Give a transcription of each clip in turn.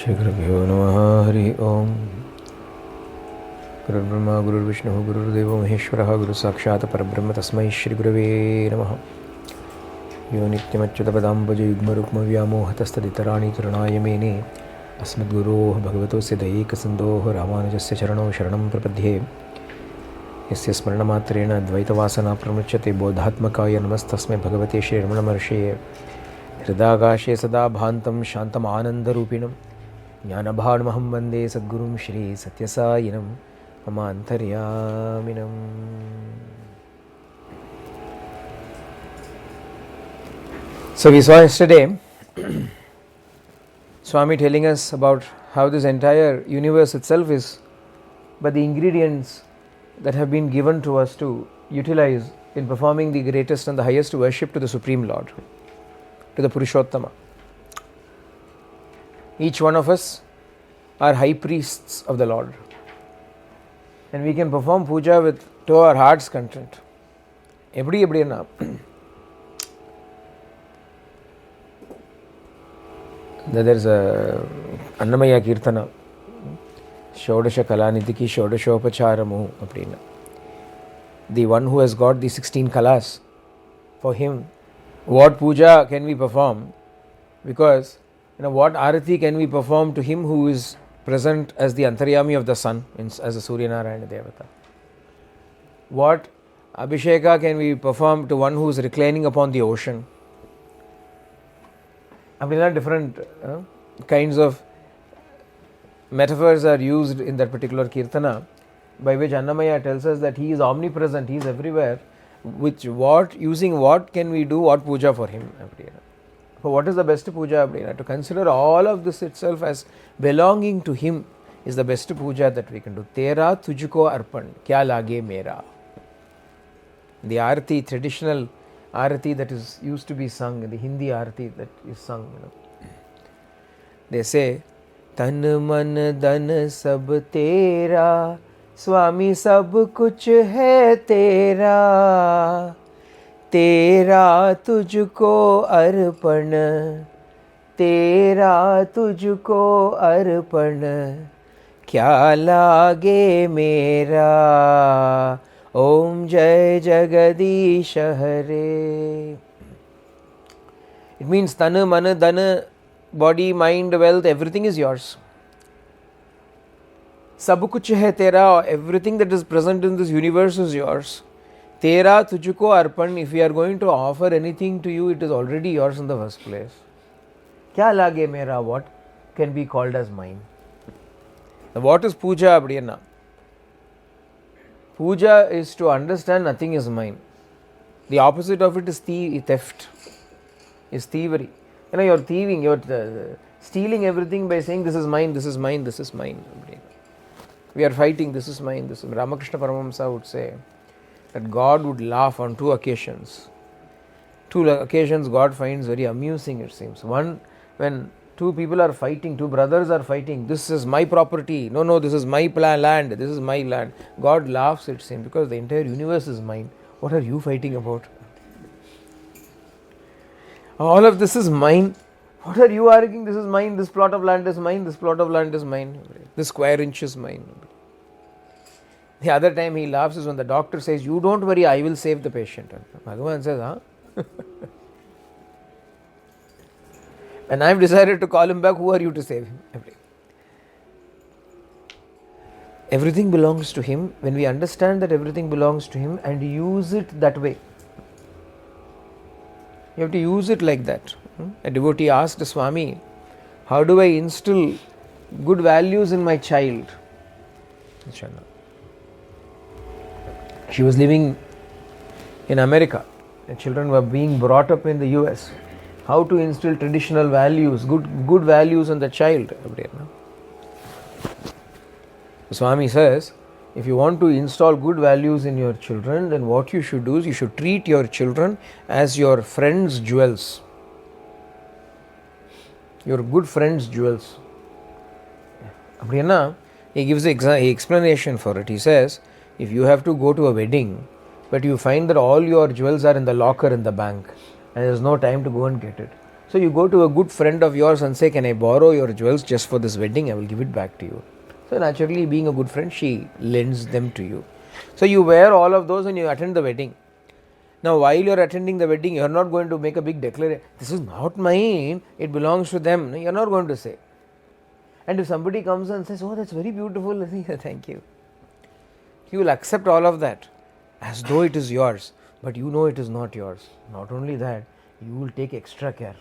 Shri Gurubhyo Namaha Hari Om. Guru Brahma Guru Vishnu Guru Deva Maheshwaraha Guru Sakshat Parabrahma Tasmai Shri Gurave Namaha. Yo Nityamachyutapadam Bhaja Yugma Rukma Vyamohatastaditarani Tarunaya Mene Asmadguru Bhagavato Siddhaik Sindho Ramanujasya Charano Sharanam Prapadhye Yasya Smarnamatrena Dvaitavasana Pramachyate Bodhatmakaya Namastasme Bhagavate Shri Ramana Maharsheye Hridakashe Sada Bhantam Shantam Anandarupinam Jnanabhadmaham Vande Sadgurum Shri Sathya Sainam Amantaryaminam. So we saw yesterday Swami telling us about how this entire universe itself is but the ingredients that have been given to us to utilize in performing the greatest and the highest worship to the Supreme Lord, to the Purushottama. Each one of us are high priests of the Lord, and we can perform puja with to our heart's content. Every there's a Annamaya Kirtana Shodasha Kalanidiki Shodashopacharamu Apdina. The one who has got the 16 kalas, for him, what puja can we perform? Because what arati can we perform to him who is present as the Antaryami of the sun, as a Surya Narayana Devata? What Abhisheka can we perform to one who is reclining upon the ocean? I mean, different kinds of metaphors are used in that particular Kirtana, by which Annamaya tells us that he is omnipresent, he is everywhere. Using what can we do what puja for him? So what is the best puja? To consider all of this itself as belonging to him is the best puja that we can do. Tera tujko arpan, kya lage mera. The arati, traditional arati that is used to be sung, the Hindi arati that is sung, they say, Tan man dhan sab tera, Swami sab kuch hai tera. तेरा तुझको अर्पण, तेरा तुझको अर्पण, क्या लागे मेरा, ओम जय जगदीश हरे. It means tana, mana, dana, body, mind, wealth, everything is yours. Sab kuch hai tera, everything that is present in this universe is yours. Tera tujko arpan, if we are going to offer anything to you, it is already yours in the first place. Kya lage mera, what can be called as mine? Now, what is puja? Abdiyana? Puja is to understand nothing is mine. The opposite of it is theft, is thievery. You're thieving, you're stealing everything by saying this is mine, this is mine, this is mine. We are fighting, this is mine, this is mine. Ramakrishna Paramahamsa would say that God would laugh on two occasions. Two occasions God finds very amusing, it seems. One, when two people are fighting, two brothers are fighting, this is my property, no, this is my land, this is my land. God laughs, it seems, because the entire universe is mine. What are you fighting about? All of this is mine. What are you arguing? This is mine, this plot of land is mine, this plot of land is mine, this square inch is mine. The other time he laughs is when the doctor says, you don't worry, I will save the patient. Bhagavan says, and I have decided to call him back, who are you to save him? Everything belongs to him. When we understand that everything belongs to him and use it that way, you have to use it like that. A devotee asked Swami, how do I instill good values in my child? She was living in America. The children were being brought up in the US. How to instill traditional values, good values in the child. Swami says, if you want to install good values in your children, then what you should do is you should treat your children as your friends' jewels. Your good friends' jewels. He gives the explanation for it. He says, if you have to go to a wedding, but you find that all your jewels are in the locker in the bank, and there is no time to go and get it. So you go to a good friend of yours and say, can I borrow your jewels just for this wedding? I will give it back to you. So naturally, being a good friend, she lends them to you. So you wear all of those and you attend the wedding. Now while you are attending the wedding, you are not going to make a big declaration, this is not mine, it belongs to them. No, you are not going to say. And if somebody comes and says, oh, that's very beautiful, thank you. You will accept all of that as though it is yours, but you know it is not yours. Not only that, you will take extra care.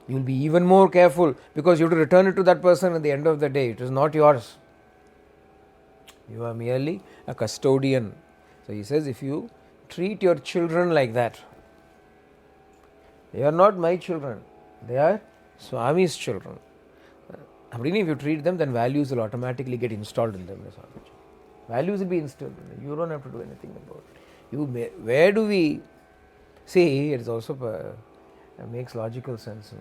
You will be even more careful because you have to return it to that person at the end of the day. It is not yours. You are merely a custodian. So he says, if you treat your children like that, they are not my children, they are Swami's children. If you treat them, then values will automatically get installed in them. Values will be instilled in them. You don't have to do anything about it. Where do we see? It is also makes logical sense.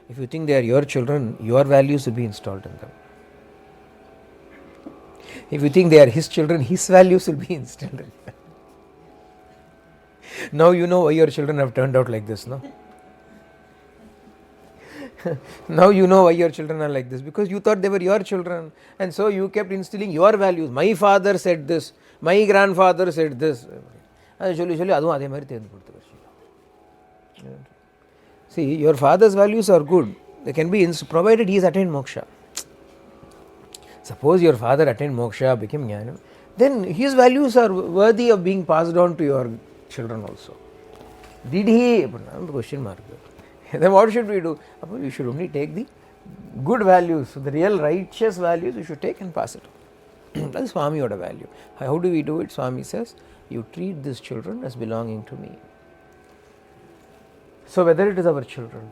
If you think they are your children, your values will be installed in them. If you think they are his children, his values will be instilled in them. Now you know why your children have turned out like this, no? Now you know why your children are like this, because you thought they were your children, and so you kept instilling your values. My father said this, my grandfather said this. See, your father's values are good. They can be provided he has attained moksha. Suppose your father attained moksha, became jnana, then his values are worthy of being passed on to your children also. Did he? Question mark. Then what should we do? You should only take the good values, the real righteous values you should take and pass it on. That is Swami order value. How do we do it? Swami says, you treat these children as belonging to me. So whether it is our children,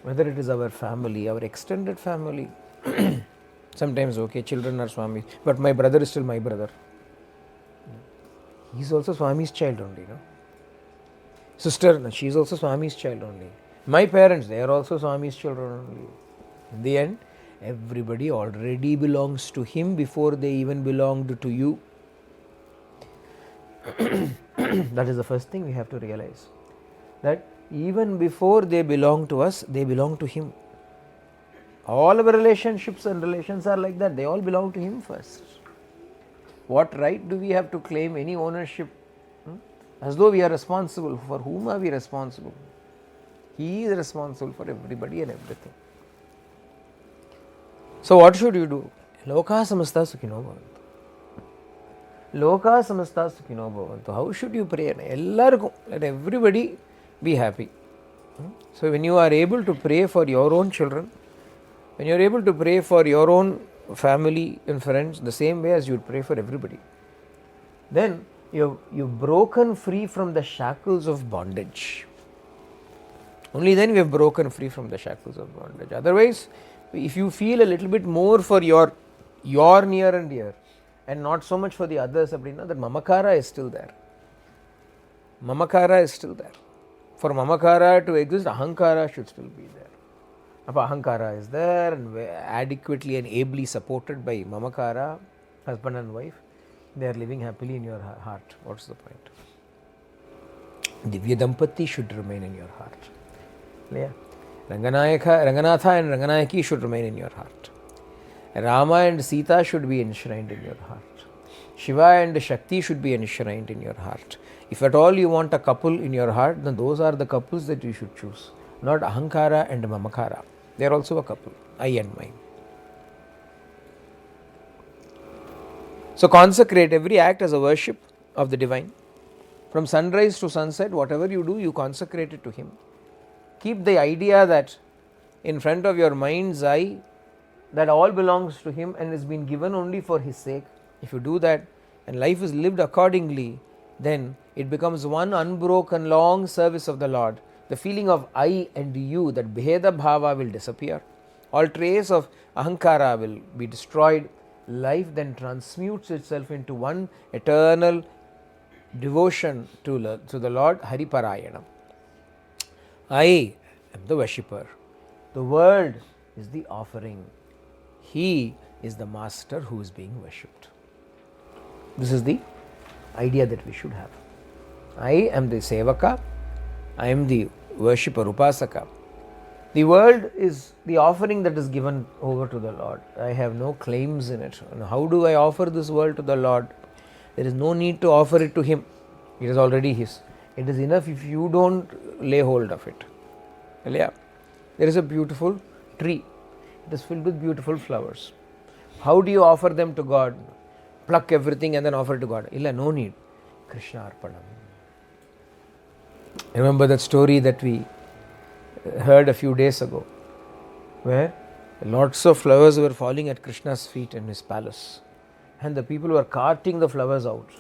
whether it is our family, our extended family, sometimes okay, children are Swami, but my brother is still my brother. He is also Swami's child only. No? Sister, she is also Swami's child only. My parents, they are also Swami's children only. In the end, everybody already belongs to him before they even belonged to you. That is the first thing we have to realize. That even before they belong to us, they belong to him. All our relationships and relations are like that. They all belong to him first. What right do we have to claim any ownership? As though we are responsible. For whom are we responsible? He is responsible for everybody and everything. So what should you do? Loka samasta sukhino bhavantu. Loka samasta sukhino bhavantu. How should you pray? Let everybody be happy. So when you are able to pray for your own children, when you are able to pray for your own family and friends the same way as you would pray for everybody, then you've broken free from the shackles of bondage. Only then we have broken free from the shackles of bondage. Otherwise, if you feel a little bit more for your near and dear and not so much for the others, that mamakara is still there. Mamakara is still there. For mamakara to exist, ahankara should still be there. If ahankara is there and adequately and ably supported by mamakara, husband and wife, they are living happily in your heart. What's the point? Divya Dampati should remain in your heart. Yeah. Ranganatha and Ranganayaki should remain in your heart. Rama and Sita should be enshrined in your heart. Shiva and Shakti should be enshrined in your heart. If at all you want a couple in your heart, then those are the couples that you should choose. Not Ahankara and Mamakara. They are also a couple. I and mine. So consecrate every act as a worship of the divine. From sunrise to sunset, whatever you do, you consecrate it to him. Keep the idea that in front of your mind's eye, that all belongs to him and is been given only for his sake. If you do that and life is lived accordingly, then it becomes one unbroken long service of the Lord. The feeling of I and you, that Bheda Bhava, will disappear. All trace of Ahankara will be destroyed. Life then transmutes itself into one eternal devotion to the Lord, Hari Parayanam. I am the worshipper. The world is the offering. He is the master who is being worshipped. This is the idea that we should have. I am the sevaka. I am the worshipper, upasaka. The world is the offering that is given over to the Lord. I have no claims in it. And how do I offer this world to the Lord? There is no need to offer it to Him. It is already His. It is enough if you don't lay hold of it. Yeah. There is a beautiful tree. It is filled with beautiful flowers. How do you offer them to God? Pluck everything and then offer it to God. Illa, no need. Krishna Arpanam. Remember that story that we heard a few days ago, where lots of flowers were falling at Krishna's feet in his palace, and the people were carting the flowers out.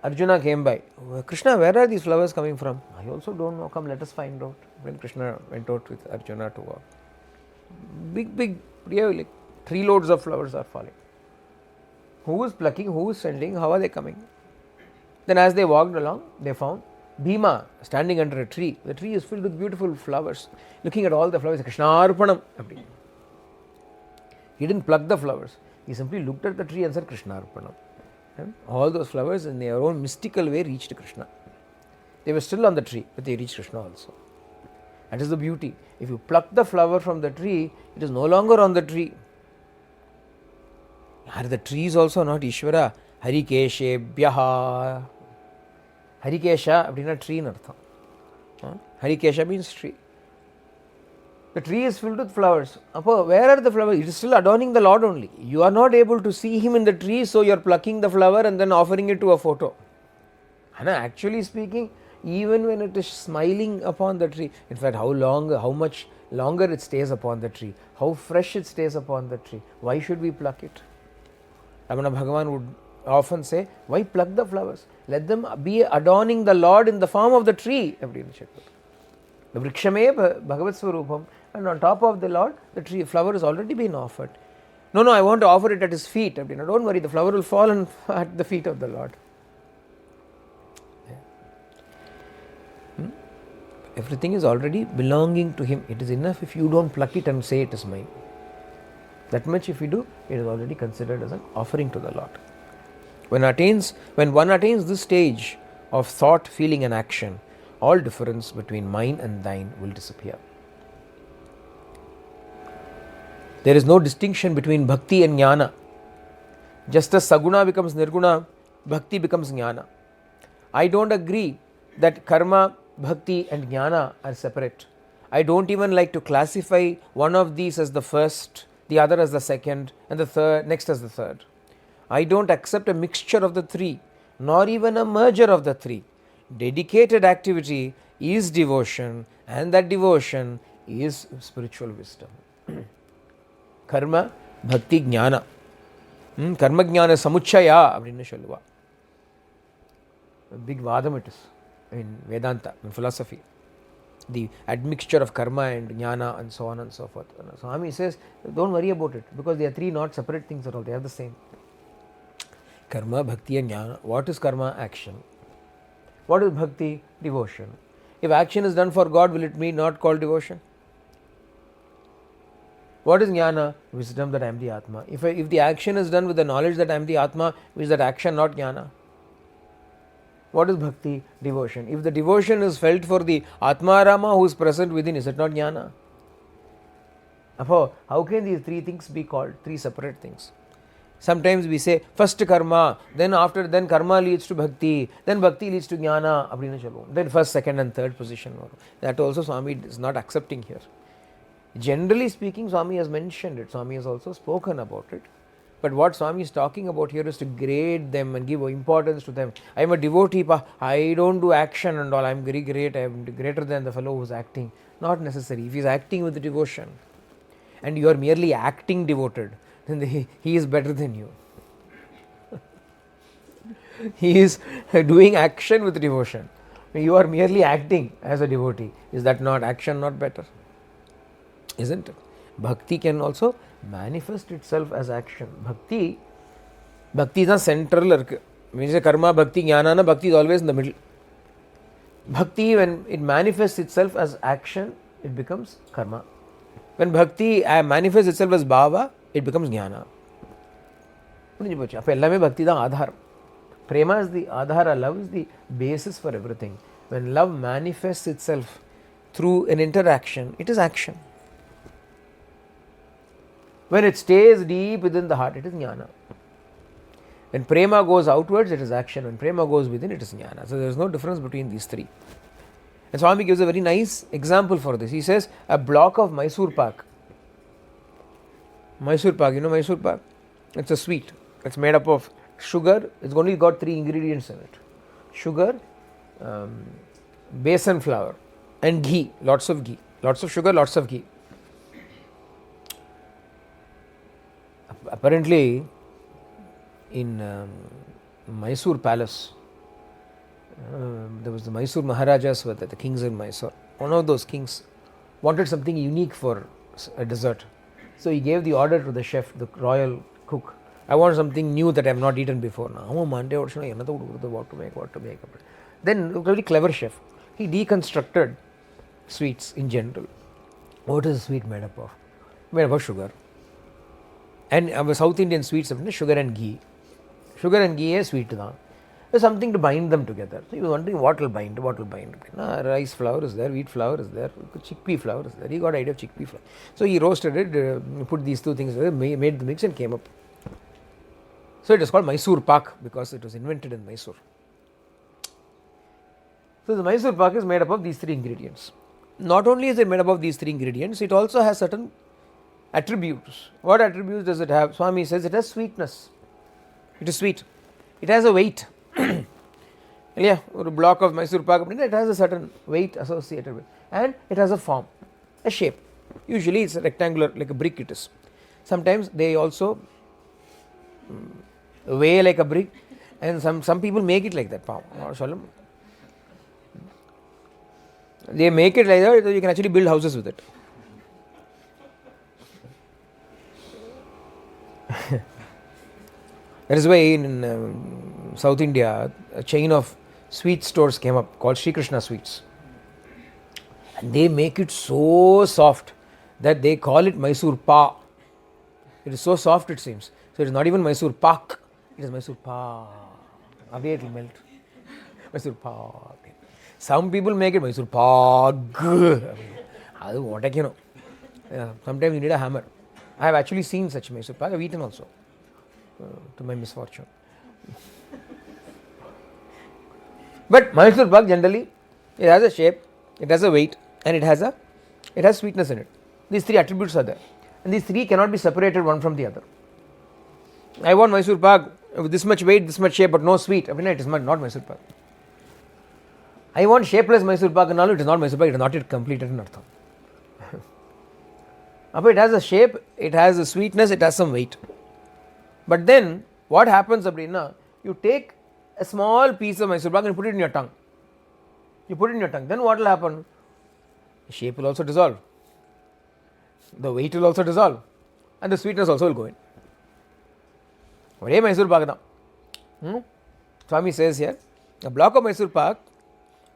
Arjuna came by. Krishna, where are these flowers coming from? I also don't know. Come, let us find out. When Krishna went out with Arjuna to walk, big, really, 3 loads of flowers are falling. Who is plucking? Who is sending? How are they coming? Then as they walked along, they found Bhima standing under a tree. The tree is filled with beautiful flowers. Looking at all the flowers, Krishna Arpanam. He didn't pluck the flowers. He simply looked at the tree and said Krishna Arpanam. And all those flowers in their own mystical way reached Krishna. They were still on the tree, but they reached Krishna also. That is the beauty. If you pluck the flower from the tree, it is no longer on the tree. Are the trees also not Ishvara? Harikeshebhyaha. Harikesha abdina tree in artham. Harikesha means tree. The tree is filled with flowers. Where are the flowers? It is still adorning the Lord only. You are not able to see Him in the tree, so you are plucking the flower and then offering it to a photo. And actually speaking, even when it is smiling upon the tree, in fact, how much longer it stays upon the tree, how fresh it stays upon the tree. Why should we pluck it? Ramana Bhagavan would often say, why pluck the flowers? Let them be adorning the Lord in the form of the tree. The vrikshame bhagavat swarupam, and on top of the Lord, the tree flower has already been offered. No, I want to offer it at His feet. Don't worry, the flower will fall at the feet of the Lord. Everything is already belonging to Him. It is enough if you don't pluck it and say it is mine. That much if you do, it is already considered as an offering to the Lord. When one attains this stage of thought, feeling and action, all difference between mine and thine will disappear. There is no distinction between bhakti and jnana. Just as saguna becomes nirguna, bhakti becomes jnana. I don't agree that karma, bhakti and jnana are separate. I don't even like to classify one of these as the first, the other as the second, and the third, next as the third. I don't accept a mixture of the three, nor even a merger of the three. Dedicated activity is devotion, and that devotion is spiritual wisdom. Karma, bhakti, jnana. Karma jnana samuchaya appadinu solluva. A big vadam it is in Vedanta, in philosophy. The admixture of karma and jnana and so on and so forth. Swami says, don't worry about it, because they are three not separate things at all, they are the same. Karma, bhakti and jnana. What is karma? Action. What is bhakti? Devotion. If action is done for God, will it be not called devotion? What is jnana? Wisdom that I am the Atma. If the action is done with the knowledge that I am the Atma, is that action not jnana? What is bhakti? Devotion. If the devotion is felt for the Atma Rama who is present within, is it not jnana? How can these three things be called three separate things? Sometimes we say first karma, then karma leads to bhakti, then bhakti leads to jnana, then first, second and third position. That also Swami is not accepting here. Generally speaking, Swami has mentioned it, Swami has also spoken about it. But what Swami is talking about here is to grade them and give importance to them. I am a devotee, I don't do action and all, I am very great, I am greater than the fellow who is acting. Not necessary. If he is acting with devotion and you are merely acting devoted, then he is better than you. He is doing action with devotion. You are merely acting as a devotee. Is that not action not better? Isn't it? Bhakti can also manifest itself as action. Bhakti is not central. When you say karma, bhakti, jnana, bhakti is always in the middle. Bhakti, when it manifests itself as action, it becomes karma. When bhakti manifests itself as bhava, it becomes jnana. Ellame bhakti da adhar. Prema is the adhara, love is the basis for everything. When love manifests itself through an interaction, it is action. When it stays deep within the heart, it is jnana. When prema goes outwards, it is action. When prema goes within, it is jnana. So there is no difference between these three. And Swami gives a very nice example for this. He says, a block of Mysore pak. Mysore pak, you know Mysore pak? It's a sweet. It's made up of sugar. It's only got 3 ingredients in it. Sugar, besan flour, and ghee. Lots of ghee. Lots of sugar, lots of ghee. Apparently, in Mysore palace, there was the Mysore Maharajas were the kings in Mysore. One of those kings wanted something unique for a dessert. So he gave the order to the chef, the royal cook. I want something new that I have not eaten before. Now, what to make. Then, a very clever chef. He deconstructed sweets in general. What is a sweet made up of? Made up of sugar. And our South Indian sweets are sugar and ghee. Sugar and ghee is sweet. There's something to bind them together. So you're wondering what will bind. Rice flour is there, wheat flour is there, chickpea flour is there. He got idea of chickpea flour. So he roasted it, put these two things together, made the mix and came up. So it is called Mysore pak because it was invented in Mysore. So the Mysore pak is made up of these 3 ingredients. Not only is it made up of these 3 ingredients, it also has certain attributes. What attributes does it have? Swami says it has sweetness. It is sweet. It has a weight. Yeah, a block of Mysore pak, it has a certain weight associated with it. And it has a form, a shape. Usually it's rectangular, like a brick it is. Sometimes they also weigh like a brick, and some people make it like that. They make it like that, so you can actually build houses with it. That is why in South India, a chain of sweet stores came up called Sri Krishna Sweets. And they make it so soft that they call it Mysore pa. It is so soft it seems. So it is not even Mysore pak, it is Mysore pa. Away it will melt. Mysore pa. Some people make it Mysore pak. That's what I know. Sometimes you need a hammer. I have actually seen such Mysore pak. I have eaten also. To my misfortune. But Mysore pak generally, it has a shape, it has a weight, and it has sweetness in it. These 3 attributes are there. And these 3 cannot be separated one from the other. I want Mysore pak with this much weight, this much shape, but no sweet. It is not Mysore pak. I want shapeless Mysore pak, and all it is not Mysore pak, it is not yet completed in Artham. It has a shape, it has a sweetness, it has some weight. But then, what happens, you take a small piece of Mysore pak and put it in your tongue. Then what will happen? The shape will also dissolve. The weight will also dissolve. And the sweetness also will go in. One Mysore pak. Swami says here, a block of Mysore pak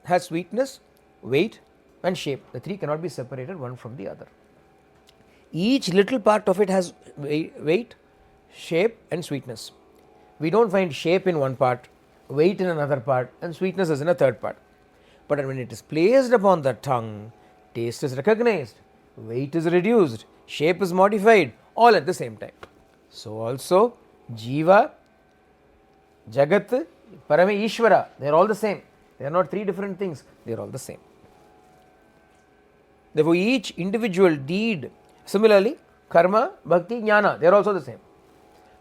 has sweetness, weight and shape. The 3 cannot be separated one from the other. Each little part of it has weight, shape and sweetness. We don't find shape in one part, weight in another part, and sweetness is in a third part. But when it is placed upon the tongue, taste is recognized, weight is reduced, shape is modified, all at the same time. So also Jiva, Jagat, Parame, Ishvara, they are all the same. They are not 3 different things, they are all the same. Therefore each individual deed, similarly Karma, Bhakti, Jnana, they are also the same.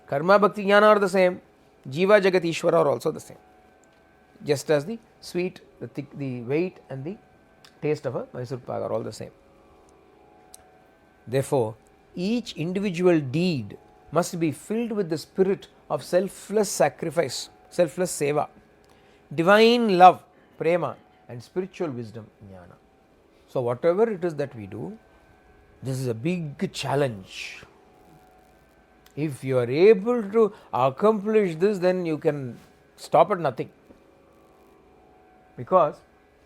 Karma, Bhakti, Jnana are the same. Jiva, Jagat, Ishvara are also the same. Just as the sweet, the thick, the weight and the taste of a Mysore pak are all the same. Therefore, each individual deed must be filled with the spirit of selfless sacrifice, selfless seva, divine love, prema, and spiritual wisdom, jnana. So, whatever it is that we do, this is a big challenge. If you are able to accomplish this, then you can stop at nothing. Because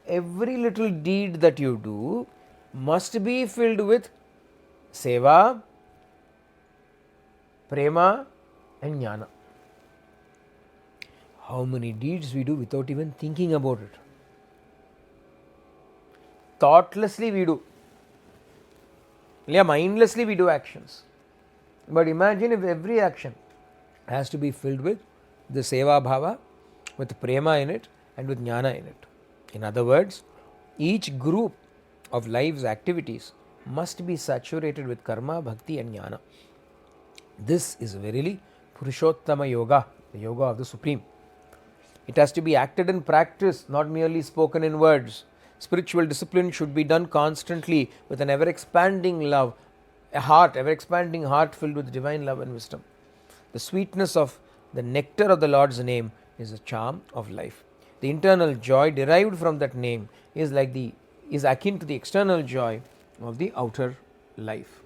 every little deed that you do must be filled with seva, prema and jnana. How many deeds we do without even thinking about it? thoughtlessly we do. Mindlessly we do actions. But imagine if every action has to be filled with the seva bhava, with prema in it, and with jnana in it. In other words, each group of life's activities must be saturated with karma, bhakti, and jnana. This is verily Purushottama Yoga, the yoga of the Supreme. It has to be acted in practice, not merely spoken in words. Spiritual discipline should be done constantly with an ever-expanding love, ever-expanding heart filled with divine love and wisdom. The sweetness of the nectar of the Lord's name is the charm of life. The internal joy derived from that name is akin to the external joy of the outer life.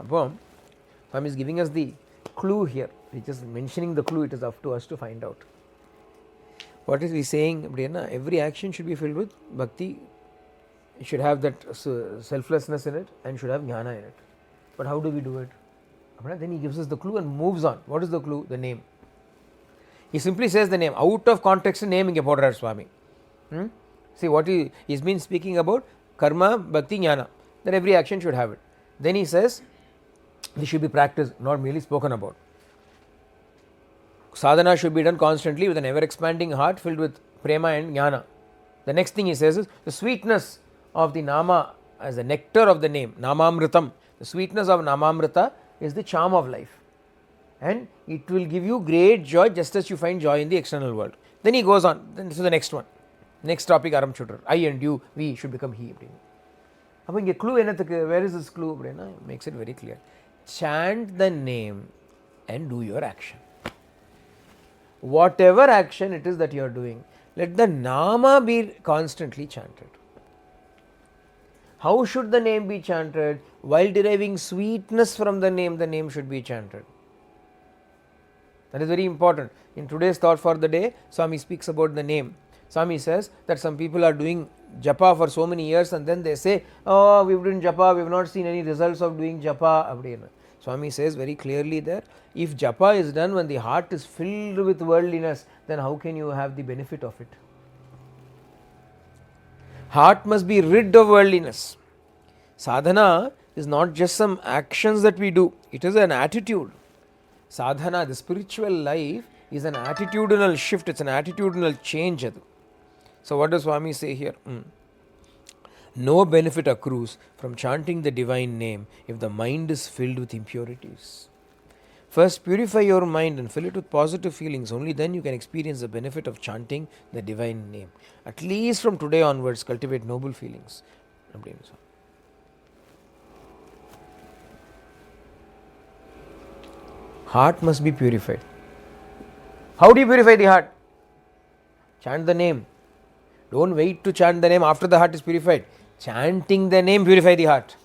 Swami is giving us the clue here. He is just mentioning the clue. It is up to us to find out. What is he saying? Every action should be filled with bhakti. It should have that selflessness in it and should have jnana in it. But how do we do it? Then he gives us the clue and moves on. What is the clue? The name. He simply says the name. Out of context, name inge podrar Swami. See what he's been speaking about karma, bhakti, jnana. That every action should have it. Then he says this should be practiced, not merely spoken about. Sadhana should be done constantly with an ever-expanding heart filled with prema and jnana. The next thing he says is the sweetness of the nama as the nectar of the name, namamritam. The sweetness of namamrita is the charm of life. And it will give you great joy just as you find joy in the external world. Then he goes on to the next one. Next topic, Aram Chudrar. I and you, we should become he. Clue, where is this clue? Makes it very clear. Chant the name and do your action. Whatever action it is that you are doing, let the nama be constantly chanted. How should the name be chanted? While deriving sweetness from the name should be chanted. That is very important. In today's thought for the day, Swami speaks about the name. Swami says that some people are doing japa for so many years and then they say, oh, we've done japa, we've not seen any results of doing japa. Swami says very clearly there, if japa is done when the heart is filled with worldliness, then how can you have the benefit of it? Heart must be rid of worldliness. Sadhana is not just some actions that we do, it is an attitude. Sadhana, the spiritual life, is an attitudinal shift, it's an attitudinal change. So what does Swami say here? No benefit accrues from chanting the divine name if the mind is filled with impurities. First, purify your mind and fill it with positive feelings. Only then you can experience the benefit of chanting the divine name. At least from today onwards, cultivate noble feelings. Heart must be purified. How do you purify the heart? Chant the name. Don't wait to chant the name after the heart is purified. Chanting the name purify the heart.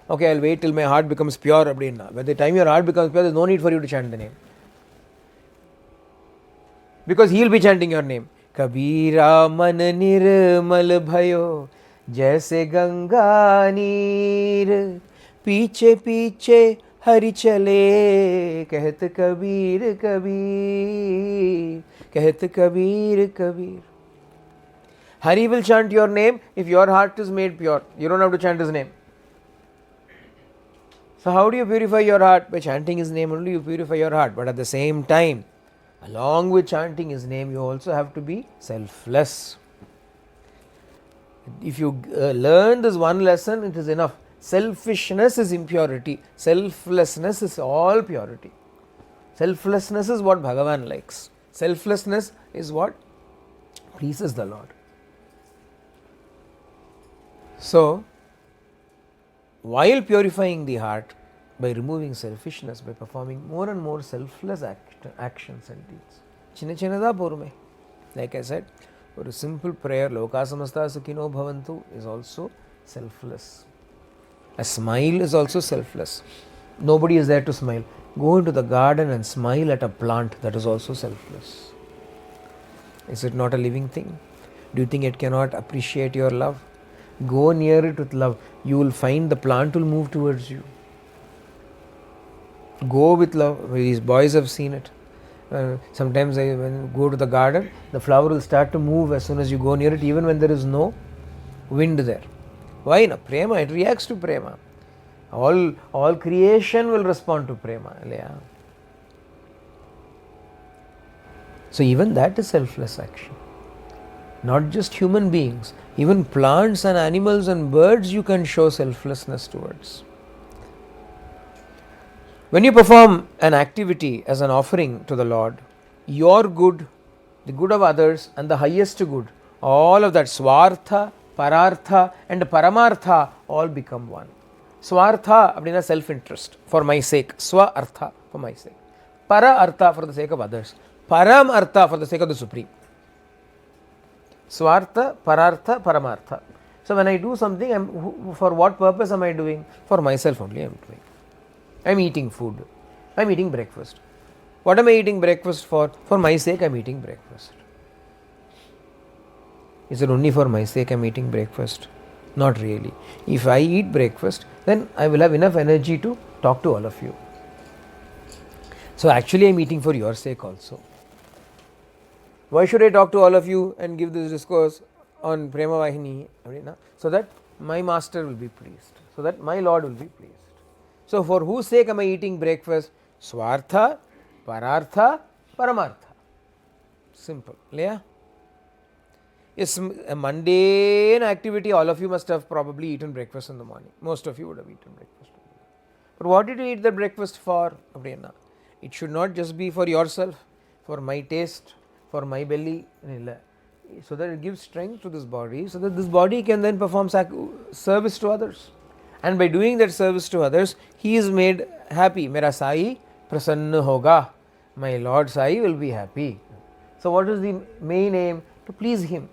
Okay, I'll wait till my heart becomes pure. By the time your heart becomes pure, there's no need for you to chant the name. Because he'll be chanting your name. Kabira man nirmal bhayo jaise ganga neer piche piche hari chale kahat kabir kabir kahat kabir kabir. Hari will chant your name if your heart is made pure. You don't have to chant his name. So how do you purify your heart? By chanting his name only you purify your heart. But at the same time, along with chanting his name, you also have to be selfless. If you learn this one lesson, it is enough. Selfishness is impurity. Selflessness is all purity. Selflessness is what Bhagavan likes. Selflessness is what pleases the Lord. So, while purifying the heart, by removing selfishness, by performing more and more selfless actions and deeds. Like I said, a simple prayer, Loka samasta sukhino bhavantu, is also selfless. A smile is also selfless. Nobody is there to smile. Go into the garden and smile at a plant, that is also selfless. Is it not a living thing? Do you think it cannot appreciate your love? Go near it with love. You will find the plant will move towards you. Go with love. These boys have seen it. Sometimes when you go to the garden, the flower will start to move as soon as you go near it, even when there is no wind there. Why? Na prema, it reacts to prema. All creation will respond to prema. So even that is selfless action. Not just human beings, even plants and animals and birds you can show selflessness towards. When you perform an activity as an offering to the Lord, your good, the good of others, and the highest good, all of that, swartha, parartha, and paramartha, all become one. Swartha, abdina self-interest, for my sake. Swa artha, for my sake. Para artha, for the sake of others. Param artha, for the sake of the Supreme. Swartha, parartha, paramartha. So when I do something, for what purpose am I doing? For myself only I am doing. I am eating food. I am eating breakfast. What am I eating breakfast for? For my sake I am eating breakfast. Is it only for my sake I am eating breakfast? Not really. If I eat breakfast, then I will have enough energy to talk to all of you. So actually I am eating for your sake also. Why should I talk to all of you and give this discourse on Prema Vahini? So that my master will be pleased. So that my Lord will be pleased. So for whose sake am I eating breakfast? Swartha, parartha, paramartha. Simple. Yeah? It's a mundane activity. All of you must have probably eaten breakfast in the morning. Most of you would have eaten breakfast. But what did you eat the breakfast for? It should not just be for yourself, for my taste, for my belly, so that it gives strength to this body, so that this body can then perform service to others. And by doing that service to others, he is made happy. Mera Sai prasanna hoga. My Lord Sai will be happy. So what is the main aim? To please him.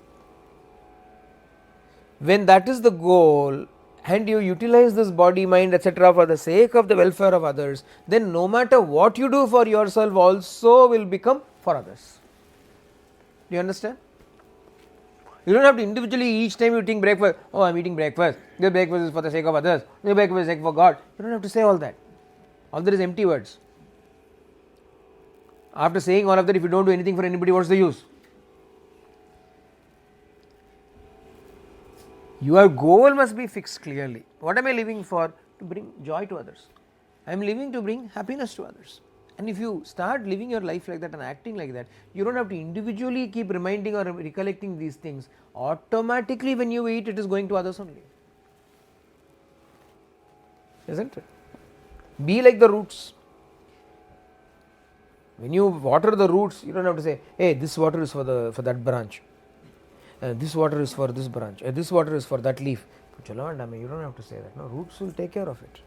When that is the goal, and you utilize this body, mind, etc. for the sake of the welfare of others, then no matter what you do for yourself also will become for others. Do you understand? You don't have to individually each time you eating breakfast, oh I am eating breakfast, this breakfast is for the sake of others, this breakfast is for God. You don't have to say all that. All that is empty words. After saying all of that, if you don't do anything for anybody, what's the use? Your goal must be fixed clearly. What am I living for? To bring joy to others. I am living to bring happiness to others. And if you start living your life like that and acting like that, you don't have to individually keep reminding or recollecting these things. Automatically when you eat, it is going to others only. Isn't it? Be like the roots. When you water the roots, you don't have to say, hey, this water is for that branch. This water is for this branch. This water is for that leaf. You don't have to say that. No, roots will take care of it.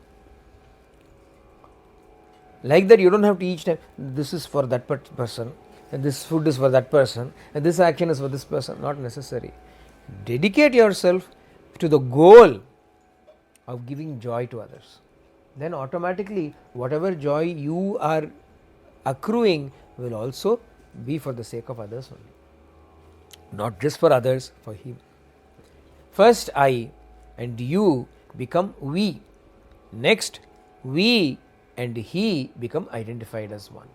Like that, you don't have to each time, this is for that person, and this food is for that person, and this action is for this person. Not necessary. Dedicate yourself to the goal of giving joy to others. Then automatically, whatever joy you are accruing will also be for the sake of others only. Not just for others, for him. First I and you become we. Next, we and he become identified as one.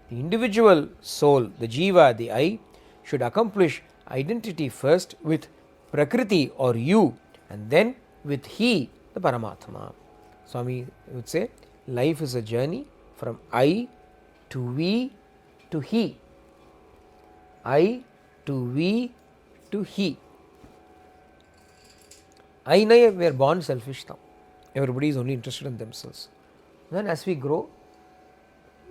The individual soul, the jiva, the I, should accomplish identity first with Prakriti or you, and then with he, the Paramatma. Swami would say, life is a journey from I to we to he. I to we to he. I and I were born selfish now. Everybody is only interested in themselves. Then as we grow,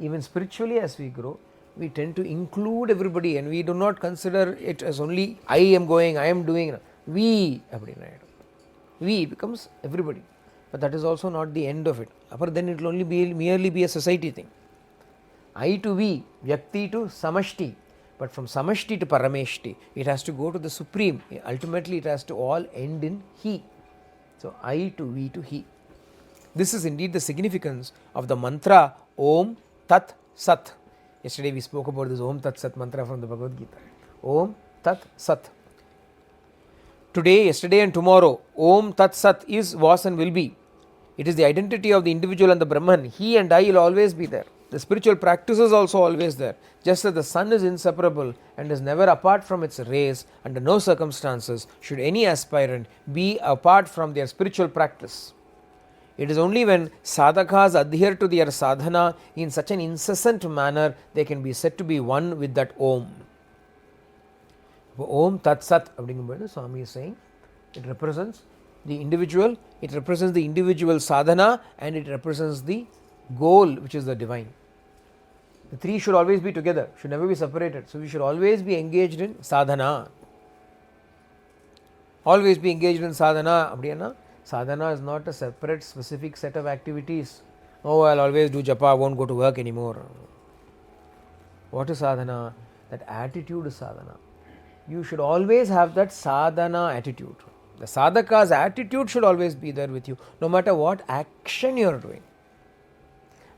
even spiritually as we grow, we tend to include everybody and we do not consider it as only I am going, I am doing. We becomes everybody. But that is also not the end of it. Then it will only merely be a society thing. I to we, Vyakti to Samashti. But from Samashti to Parameshti, it has to go to the Supreme. Ultimately, it has to all end in He. So, I to we to He. This is indeed the significance of the mantra Om Tat Sat. Yesterday we spoke about this Om Tat Sat mantra from the Bhagavad Gita. Om Tat Sat. Today, yesterday and tomorrow, Om Tat Sat is, was and will be. It is the identity of the individual and the Brahman. He and I will always be there. The spiritual practice is also always there. Just as the sun is inseparable and is never apart from its rays, under no circumstances should any aspirant be apart from their spiritual practice. It is only when sadhakas adhere to their sadhana in such an incessant manner they can be said to be one with that Om. Om Tat Sat, Swami is saying, it represents the individual, it represents the individual sadhana, and it represents the goal, which is the divine. The three should always be together, should never be separated. So we should always be engaged in sadhana. Always be engaged in sadhana. Sadhana is not a separate specific set of activities. Oh, I'll always do japa, I won't go to work anymore. What is sadhana? That attitude is sadhana. You should always have that sadhana attitude. The sadhaka's attitude should always be there with you, no matter what action you are doing.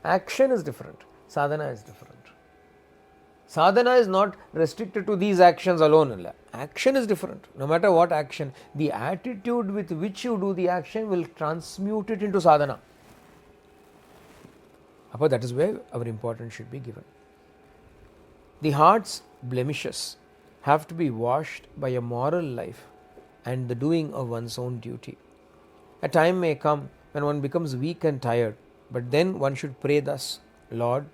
Action is different, sadhana is different. Sadhana is not restricted to these actions alone. Action is different. No matter what action, the attitude with which you do the action will transmute it into sadhana. That is where our importance should be given. The heart's blemishes have to be washed by a moral life and the doing of one's own duty. A time may come when one becomes weak and tired, but then one should pray thus: Lord,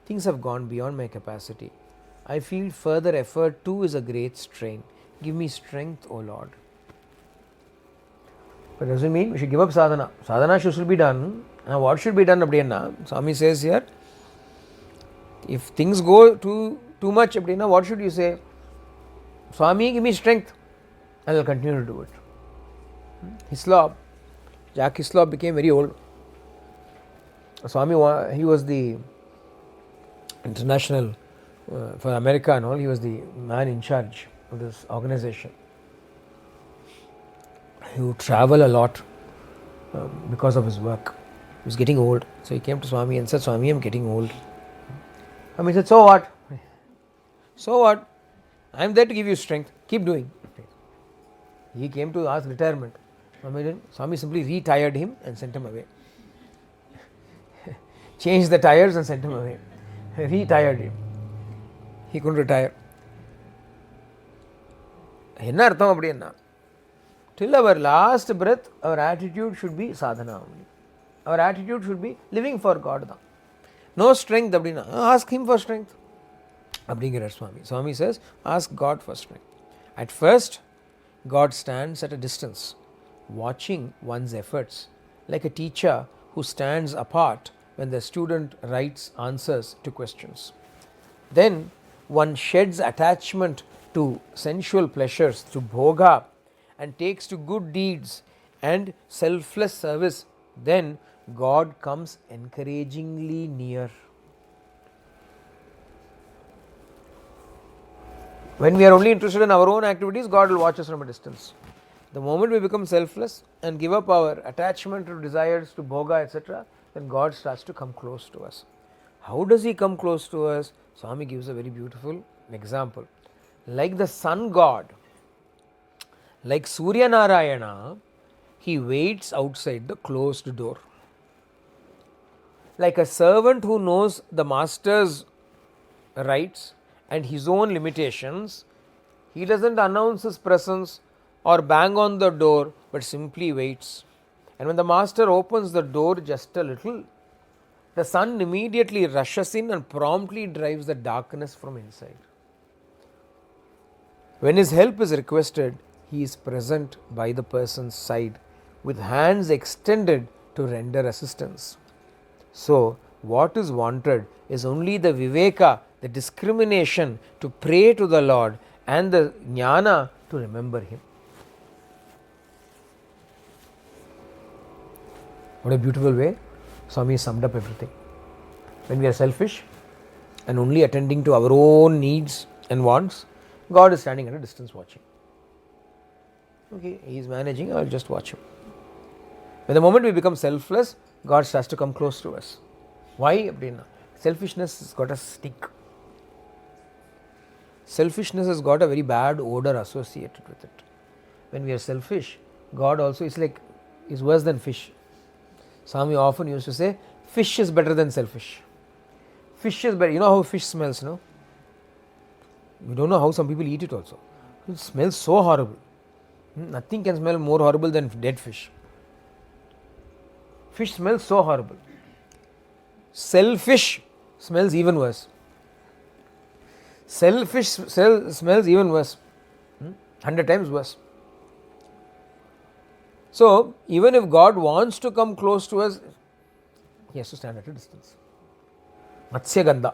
things have gone beyond my capacity. I feel further effort too is a great strain. Give me strength, O Lord. But does it mean we should give up sadhana? Sadhana should still be done. Now what should be done? Swami says here, if things go too much, what should you say? Swami, give me strength, and I will continue to do it. Hislop, Jack Hislop became very old. Swami, he was the international, for America and all, he was the man in charge of this organization. He would travel a lot because of his work. He was getting old. So he came to Swami and said, Swami, I am getting old. Swami said, so what? So what? I am there to give you strength. Keep doing. He came to ask retirement. Swami simply retired him and sent him away. Changed the tires and sent him away. Retired him. He couldn't retire. Till our last breath, our attitude should be sadhana only. Our attitude should be living for God. No strength, ask Him for strength. Swami says, ask God for strength. At first, God stands at a distance, watching one's efforts, like a teacher who stands apart when the student writes answers to questions. Then one sheds attachment to sensual pleasures, to bhoga, and takes to good deeds and selfless service. Then God comes encouragingly near. When we are only interested in our own activities, God will watch us from a distance. The moment we become selfless and give up our attachment to desires, to bhoga, etc., then God starts to come close to us. How does He come close to us? Swami gives a very beautiful example. Like the sun god, like Surya Narayana, he waits outside the closed door. Like a servant who knows the master's rights and his own limitations, he doesn't announce his presence or bang on the door, but simply waits. And when the master opens the door just a little, the sun immediately rushes in and promptly drives the darkness from inside. When his help is requested, he is present by the person's side with hands extended to render assistance. So, what is wanted is only the viveka, the discrimination to pray to the Lord, and the jnana to remember Him. What a beautiful way Swami summed up everything. When we are selfish and only attending to our own needs and wants, God is standing at a distance watching. Okay, He is managing, I will just watch Him. When the moment we become selfless, God starts to come close to us. Why? Selfishness has got a stink. Selfishness has got a very bad odor associated with it. When we are selfish, God also is worse than fish. Swami often used to say, fish is better than selfish. Fish is better. You know how fish smells, no? You don't know how some people eat it also. It smells so horrible. Nothing can smell more horrible than dead fish. Fish smells so horrible. Selfish smells even worse. Selfish smells even worse. 100 times worse. So, even if God wants to come close to us, he has to stand at a distance. Matsya Gandha.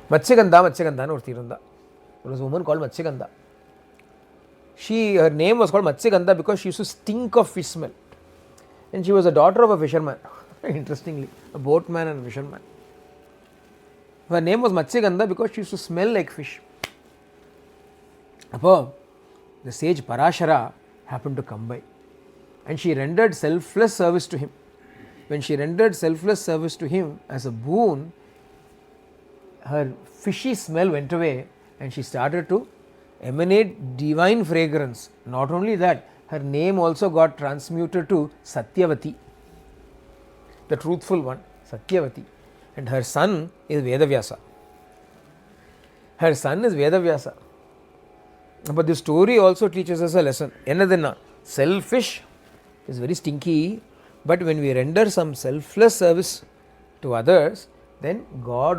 Matsyagandha nu orthi irundha. There was a woman called Matsyagandha. Her name was called Matsyagandha because she used to stink of fish smell. And she was a daughter of a fisherman. Interestingly, a boatman and a fisherman. Her name was Matsyagandha because she used to smell like fish. Appo, the sage Parashara happened to come by. And she rendered selfless service to him. When she rendered selfless service to him as a boon, her fishy smell went away and she started to emanate divine fragrance. Not only that, her name also got transmuted to Satyavati, the truthful one, Satyavati. And her son is Vedavyasa. Her son is Vedavyasa. But this story also teaches us a lesson. Enadana, selfish is very stinky, but when we render some selfless service to others, then God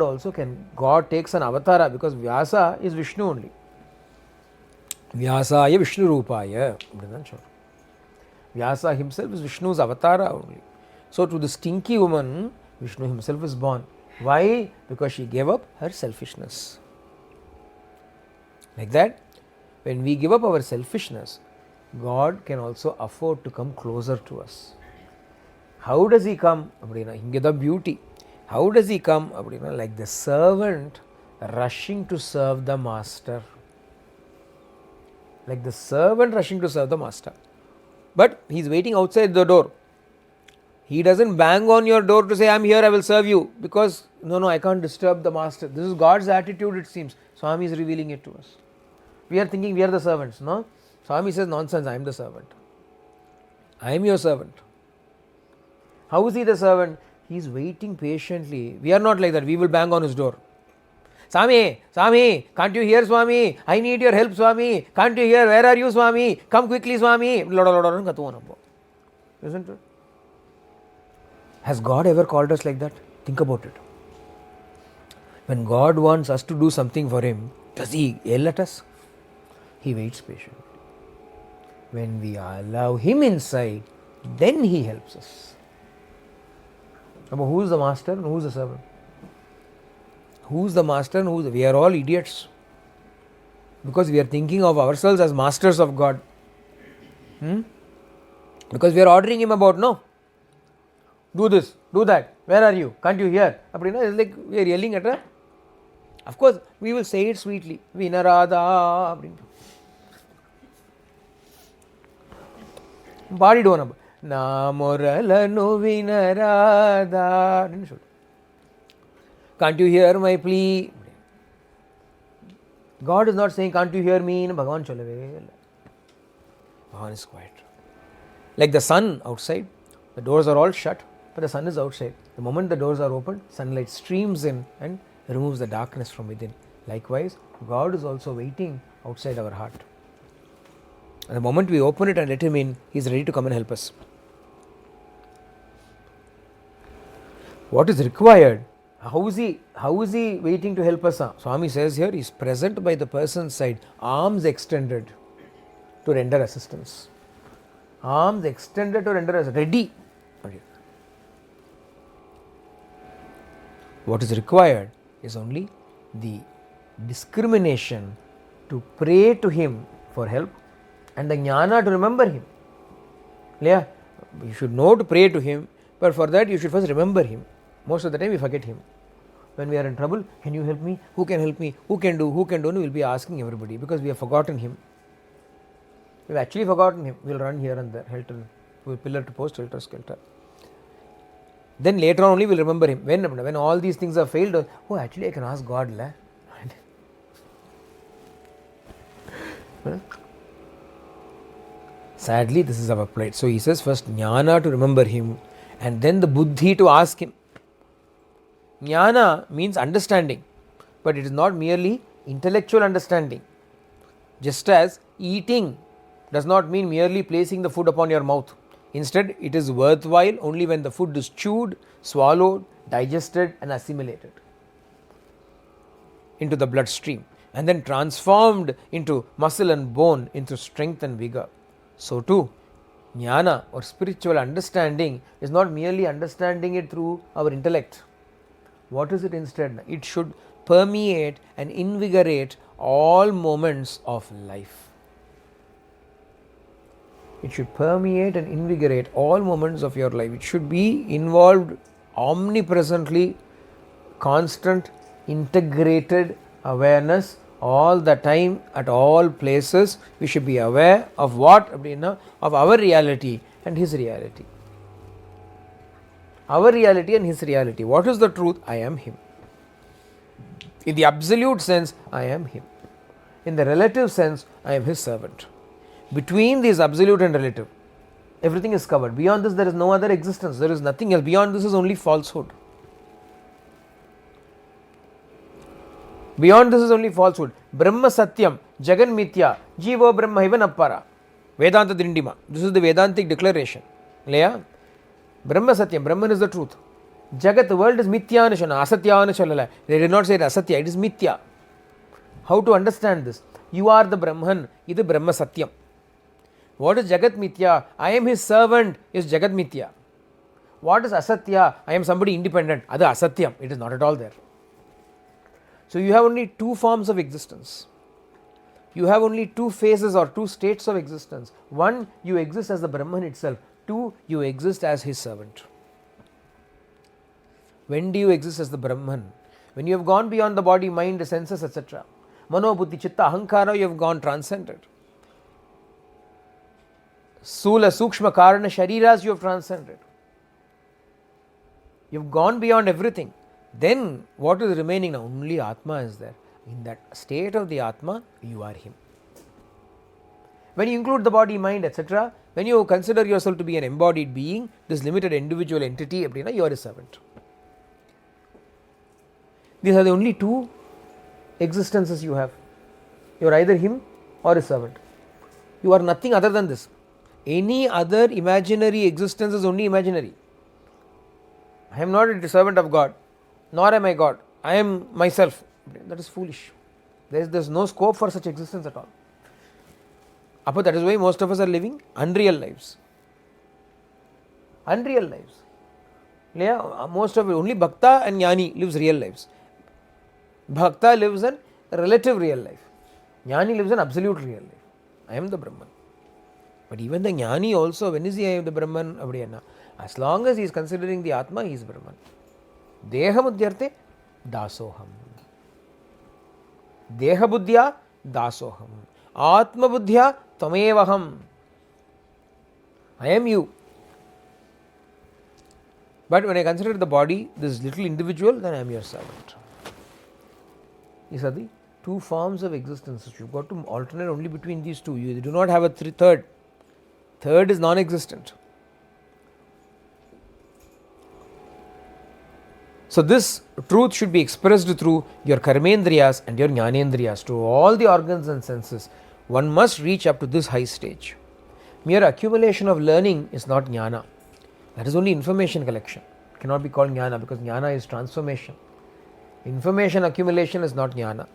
takes an avatara, because Vyasa is Vishnu only. Vyasaya Vishnu Rupaya. Vyasa himself is Vishnu's avatara only. So to the stinky woman, Vishnu himself is born. Why? Because she gave up her selfishness. Like that, when we give up our selfishness, God can also afford to come closer to us. How does he come? Hinge the beauty. How does he come? Like the servant rushing to serve the master. Like the servant rushing to serve the master. But he is waiting outside the door. He doesn't bang on your door to say, I am here, I will serve you. Because, no, I can't disturb the master. This is God's attitude, it seems. Swami is revealing it to us. We are thinking we are the servants. No? Swami says, nonsense, I am the servant. I am your servant. How is he the servant? He is waiting patiently. We are not like that. We will bang on his door. Swami, can't you hear, Swami? I need your help, Swami. Can't you hear? Where are you, Swami? Come quickly, Swami. Isn't it? Has God ever called us like that? Think about it. When God wants us to do something for him, does he yell at us? He waits patiently. When we allow him inside, then he helps us. Who is the master and who is the servant? Who is the master and we are all idiots. Because we are thinking of ourselves as masters of God. Because we are ordering him about, no. Do this, do that. Where are you? Can't you hear? It's like we are yelling at her. Of course, we will say it sweetly. Vinarada. Paadiduva. Namoralanu vinarada. Can't you hear my plea? God is not saying, can't you hear me? Bhagavan cholave. Bhagavan is quiet. Like the sun outside, the doors are all shut, but the sun is outside. The moment the doors are opened, sunlight streams in and removes the darkness from within. Likewise, God is also waiting outside our heart. And the moment we open it and let him in, he is ready to come and help us. What is required? How is he waiting to help us? Swami says here, he is present by the person's side, arms extended to render assistance. Arms extended to render assistance. Ready. What is required is only the discrimination to pray to him for help and the jnana to remember him. Yeah, you should know to pray to him, but for that you should first remember him. Most of the time we forget him. When we are in trouble, can you help me? Who can help me? Who can do? We will be asking everybody because we have forgotten him. We have actually forgotten him. We will run here and there, pillar to post, helter skelter. Then later on only we will remember him. When all these things have failed, actually I can ask God. Sadly, this is our plight. So he says first jnana to remember him and then the buddhi to ask him. Jnana means understanding, but it is not merely intellectual understanding. Just as eating does not mean merely placing the food upon your mouth. Instead, it is worthwhile only when the food is chewed, swallowed, digested and assimilated into the bloodstream and then transformed into muscle and bone, into strength and vigor. So too, jnana or spiritual understanding is not merely understanding it through our intellect. What is it instead? It should permeate and invigorate all moments of life. It should permeate and invigorate all moments of your life. It should be involved omnipresently, constant, integrated awareness all the time, at all places. We should be aware of what? Of our reality and his reality. Our reality and his reality. What is the truth? I am him. In the absolute sense, I am him. In the relative sense, I am his servant. Between these absolute and relative, everything is covered. Beyond this, there is no other existence. There is nothing else. Beyond this is only falsehood. Beyond this is only falsehood. Brahma Satyam, Jagan Mithya, Jivo Brahma Hivan Appara. Vedanta Dindima. This is the Vedantic Declaration. Leya? Brahma Satyam, Brahman is the truth. Jagat, the world is Mithya Anushala, Asatya Anushala. They did not say it Asatya, it is Mithya. How to understand this? You are the Brahman, it is Brahma Satyam. What is Jagat Mithya? I am his servant is Jagat Mithya. What is Asatya? I am somebody independent. That is Asatyam. It is not at all there. So you have only two forms of existence. You have only two phases or two states of existence. One, you exist as the Brahman itself. Two, you exist as his servant. When do you exist as the Brahman? When you have gone beyond the body, mind, the senses, etc. Mano, buddhi, chitta, ahankara, you have gone transcended. Sula, sukshma, karana, shariras, you have transcended. You have gone beyond everything. Then what is remaining now? Only Atma is there. In that state of the Atma, you are him. When you include the body, mind, etc., when you consider yourself to be an embodied being, this limited individual entity, you are a servant. These are the only two existences you have. You are either him or a servant. You are nothing other than this. Any other imaginary existence is only imaginary. I am not a servant of God, nor am I God. I am myself. That is foolish. There is no scope for such existence at all. That is why most of us are living unreal lives. Unreal lives. Yeah, most of it, only Bhakta and Jnani lives real lives. Bhakta lives in relative real life. Jnani lives in absolute real life. I am the Brahman. But even the Jnani also, when is he the Brahman? As long as he is considering the Atma, he is Brahman. Deha buddhyarte dasoham. Deha buddhya dasoham. Atma buddhya tamevaham. I am you. But when I consider the body, this little individual, then I am your servant. These are the two forms of existence. You have got to alternate only between these two. You do not have a third. Third is non-existent. So this truth should be expressed through your karmendriyas and your jnanendriyas, to all the organs and senses. One must reach up to this high stage. Mere accumulation of learning is not jnana. That is only information collection. It cannot be called jnana, because jnana is transformation. Information accumulation is not jnana.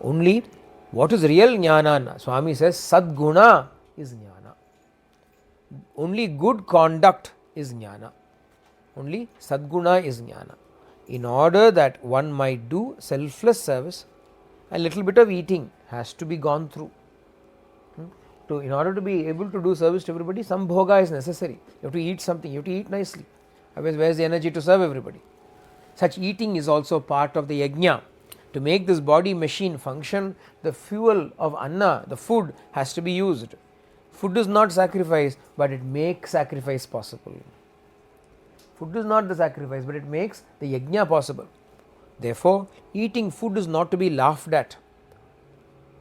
Only what is real jnana? Swami says sadguna is jnana. Only good conduct is jnana. Only sadguna is jnana. In order that one might do selfless service, a little bit of eating has to be gone through. In order to be able to do service to everybody, some bhoga is necessary. You have to eat something, you have to eat nicely. Otherwise, where is the energy to serve everybody? Such eating is also part of the yajna. To make this body machine function, the fuel of anna, the food, has to be used. Food is not sacrifice, but it makes sacrifice possible. Food is not the sacrifice, but it makes the yajna possible. Therefore, eating food is not to be laughed at.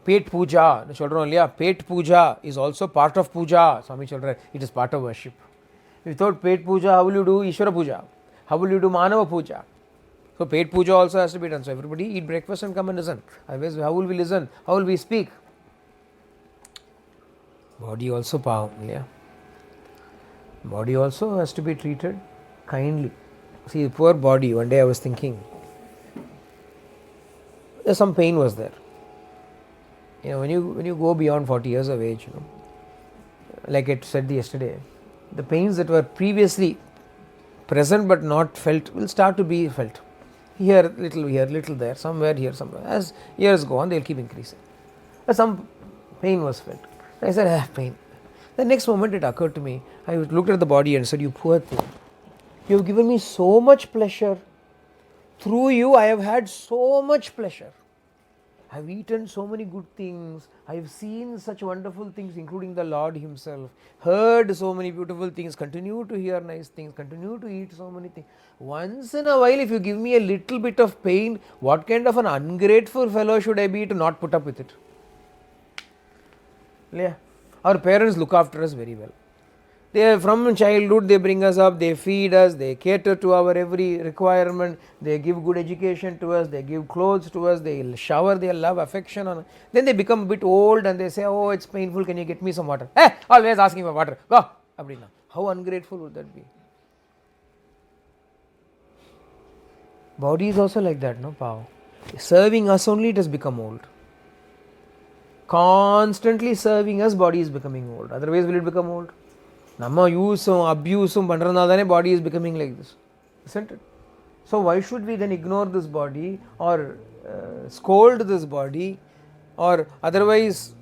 Pet puja, children, pet puja is also part of puja. Swami children, it is part of worship. Without paid puja, how will you do Ishvara puja? How will you do Manava puja? So paid puja also has to be done. So everybody eat breakfast and come and listen. Otherwise, how will we listen? How will we speak? Body also powerful, yeah. Body also has to be treated kindly. See, the poor body, one day I was thinking, some pain was there. When you go beyond 40 years of age, like I said yesterday, the pains that were previously present but not felt will start to be felt. Here, little there, somewhere here, somewhere. As years go on, they will keep increasing. Some pain was felt. I said, pain. The next moment it occurred to me, I looked at the body and said, you poor thing, you have given me so much pleasure. Through you, I have had so much pleasure. I have eaten so many good things. I have seen such wonderful things, including the Lord Himself. Heard so many beautiful things. Continue to hear nice things. Continue to eat so many things. Once in a while, if you give me a little bit of pain, what kind of an ungrateful fellow should I be to not put up with it? Yeah. Our parents look after us very well. From childhood, they bring us up, they feed us, they cater to our every requirement, they give good education to us, they give clothes to us, they shower their love, affection on us. Then they become a bit old and they say, oh, it's painful, can you get me some water? Hey, always asking for water. Go. How ungrateful would that be? Body is also like that, no? Power. Serving us only, it has become old. Constantly serving us, body is becoming old. Otherwise, will it become old? Nama use abuse body is becoming like this, isn't it? So why should we then ignore this body or scold this body or otherwise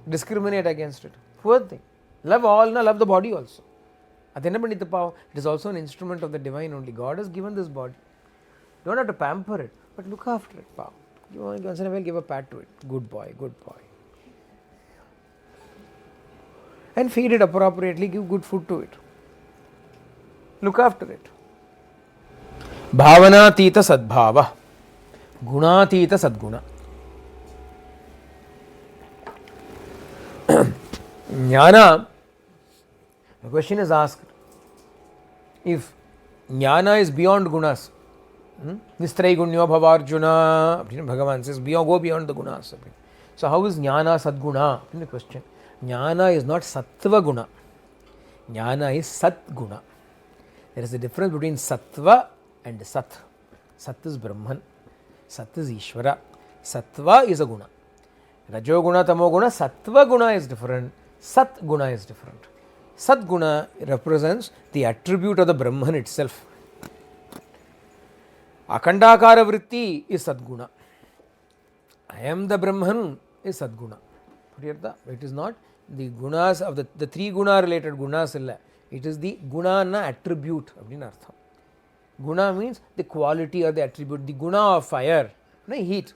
discriminate against it? Poor thing. Love all, love the body also. It is also an instrument of the divine only. God has given this body. You don't have to pamper it, but look after it. You once in a while give a pat to it. Good boy, good boy. And feed it appropriately, give good food to it. Look after it. Bhavanatita sadbhava, gunatita sadguna. Jnana, the question is asked, if jnana is beyond gunas, Nistrai gunyo bhavarjuna, Bhagavan says, go beyond the gunas. So how is jnana sadguna? The question. Jnana is not sattva guna. Jnana is sat guna. There is a difference between sattva and sat. Sat is Brahman. Sat is Ishvara. Sattva is a guna. Rajo guna, tamo guna, sattva guna is different. Sat guna is different. Sat guna represents the attribute of the Brahman itself. Akhandakara vritti is Sadguna. I am the Brahman is Sadguna. It is not the gunas of the three guna related gunas. It is the guna attribute. Guna means the quality or the attribute. The guna of fire, heat.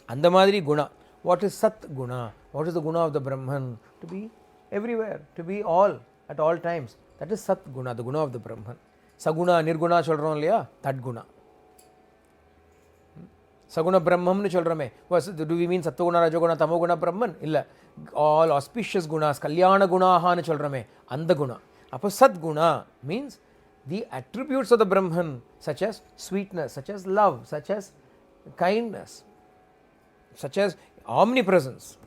Andamadri guna. What is Sat guna? What is the guna of the Brahman? To be everywhere, to be all at all times. That is Sat guna, the guna of the Brahman. Saguna, Nirguna cholron liya, that guna. Saguna Brahman nu cholrame. Do we mean Sattva Rajoguna, Tamoguna Brahman? Illa. All auspicious gunas, Kalyana Gunaha nu cholrame, Andaguna. Appo Sat guna means the attributes of the Brahman, such as sweetness, such as love, such as kindness, such as omnipresence,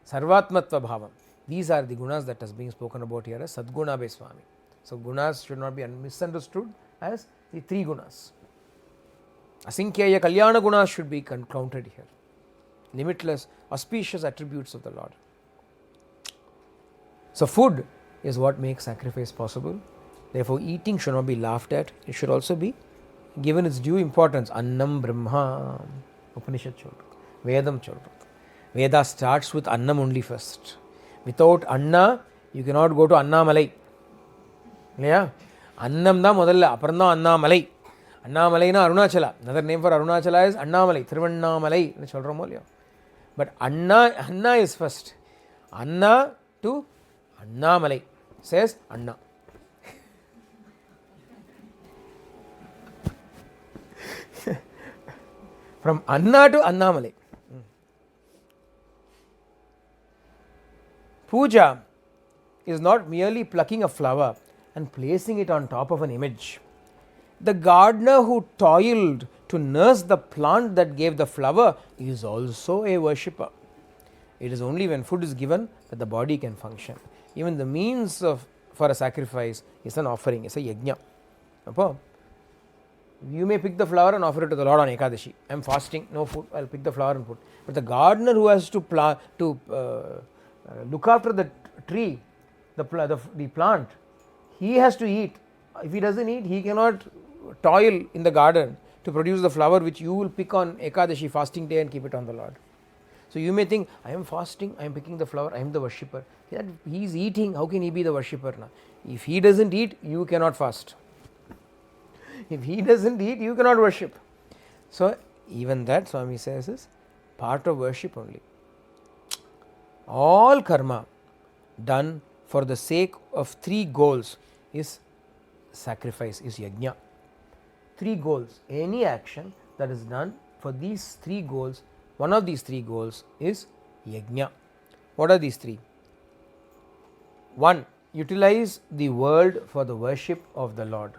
Sarvatmatva Bhavam. These are the gunas that is being spoken about here as Sadguna by Swami. So gunas should not be misunderstood as the three gunas. Asinkhya Kalyana gunas should be counted here. Limitless, auspicious attributes of the Lord. So food is what makes sacrifice possible. Therefore eating should not be laughed at. It should also be given its due importance. Annam Brahma. Upanishad children. Vedam children. Veda starts with Annam only first. Without Anna, you cannot go to Annamalai. Yeah? Annam da modalla, aparna Annamalai. Annamalai na Arunachala. Another name for Arunachala is Annamalai, Thiruvannamalai. But Anna is first. Anna to Annamalai says Anna. From Anna to Annamalai. Puja is not merely plucking a flower and placing it on top of an image. The gardener who toiled to nurse the plant that gave the flower is also a worshipper. It is only when food is given that the body can function. Even the means for a sacrifice is an offering, it's a yajna. You may pick the flower and offer it to the Lord on Ekadashi. I am fasting, no food, I will pick the flower and put. But the gardener who has to look after the tree, the plant, he has to eat. If he doesn't eat, he cannot toil in the garden to produce the flower which you will pick on Ekadashi, fasting day, and keep it on the Lord. So you may think, I am fasting, I am picking the flower, I am the worshipper. He is eating, how can he be the worshipper now? If he doesn't eat, you cannot fast. If he doesn't eat, you cannot worship. So even that, Swami says, is part of worship only. All karma done for the sake of 3 goals is sacrifice, is yajna. 3 goals. Any action that is done for these 3 goals, one of these 3 goals is yajna. What are these 3? 1. Utilize the world for the worship of the Lord.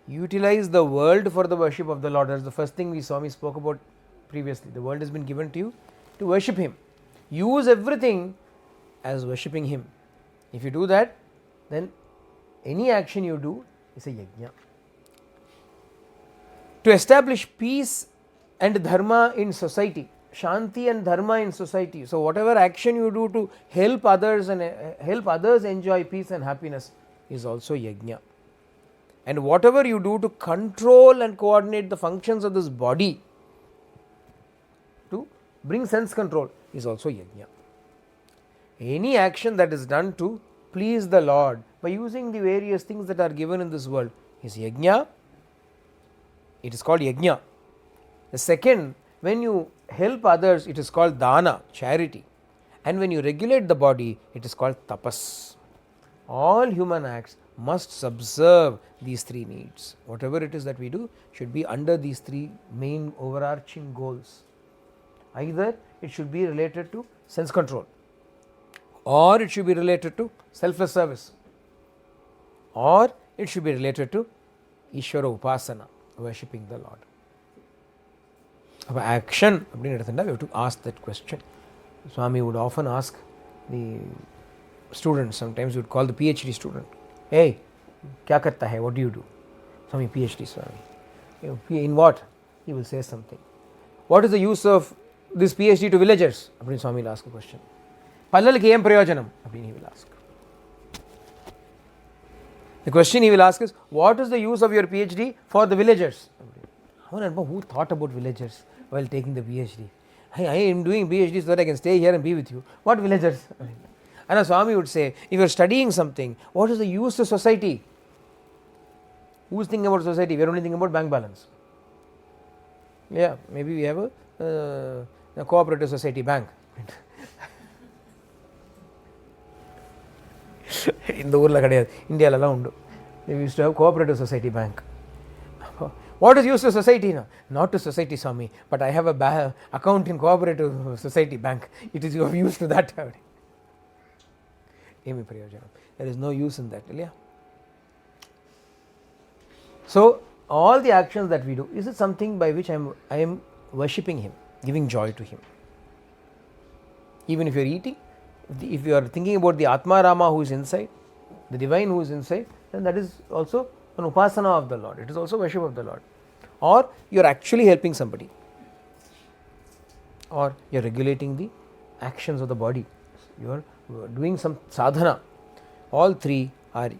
Utilize the world for the worship of the Lord. That is the first thing Swami spoke about previously. The world has been given to you to worship Him. Use everything as worshipping Him. If you do that, then any action you do is a yajna. To establish peace and dharma in society, shanti and dharma in society. So whatever action you do to help others and help others enjoy peace and happiness is also yajna. And whatever you do to control and coordinate the functions of this body to bring sense control is also yajna. Any action that is done to please the Lord by using the various things that are given in this world is yajna. It is called yajna. The second, when you help others, it is called dana, charity. And when you regulate the body, it is called tapas. All human acts must subserve these 3 needs. Whatever it is that we do should be under these 3 main overarching goals. Either it should be related to sense control, or it should be related to selfless service, or it should be related to Ishvara Upasana, worshipping the Lord. Action, we have to ask that question. Swami would often ask the students, sometimes he would call the PhD student, hey, kya karta hai, what do you do? Swami, PhD Swami. In what? He will say something. What is the use of this PhD to villagers? Swami will ask a question. Pallal ki em prayojanam? He will ask. The question he will ask is, what is the use of your PhD for the villagers? Who thought about villagers while taking the PhD? I am doing PhD so that I can stay here and be with you. What villagers? And a Swami would say, if you are studying something, what is the use to society? Who is thinking about society? We are only thinking about bank balance. Yeah, maybe we have a cooperative society bank. In the Urla India alone, we used to have cooperative society bank. What is use to society now? Not to society, Swami, but I have a account in cooperative society bank. It is of use to that. There is no use in that. So all the actions that we do, is it something by which I am worshipping Him, giving joy to Him? Even if you are eating, if you are thinking about the Atma Rama who is inside, the divine who is inside, then that is also an upasana of the Lord. It is also worship of the Lord. Or you are actually helping somebody, or you are regulating the actions of the body. You are doing some sadhana. All 3 are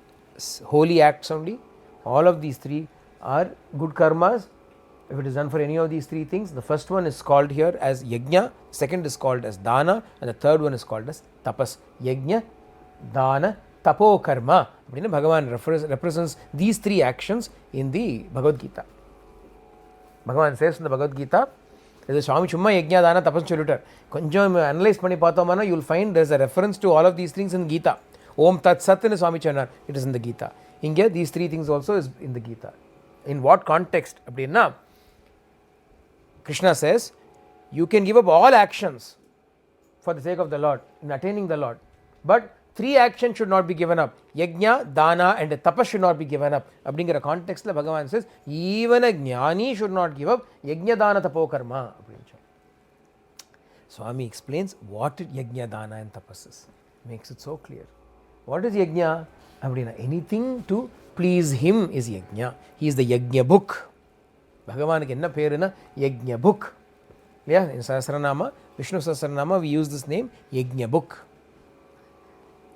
holy acts only. All of these 3 are good karmas. If it is done for any of these 3 things, the first one is called here as yajna, second is called as dana, and the third one is called as tapas. Yajna, dana, tapo karma. Bhagavan represents these 3 actions in the Bhagavad Gita. Bhagavan says in the Bhagavad Gita, Swami Chumma Yajna Dana Tapas Cholutar. Konjam analyze panni paathamana, you will find there is a reference to all of these things in Gita. Om Tat Sat in Swami Chanar, it is in the Gita. Inge, these 3 things also is in the Gita. In what context? Krishna says, you can give up all actions for the sake of the Lord, in attaining the Lord. But Three actions should not be given up. Yajna, Dana and Tapas should not be given up. Abdingra context la Bhagavan says, even a Jnani should not give up Yajna, Dana, Tapo, Karma. Swami explains what Yajna, Dana and Tapas is. Makes it so clear. What is Yajna? Anything to please him is Yajna. He is the Yajna book. Bhagavan enna peruna Yajna book. Yeah, in Sahasranama, Vishnu Sahasranama, we use this name Yajna book.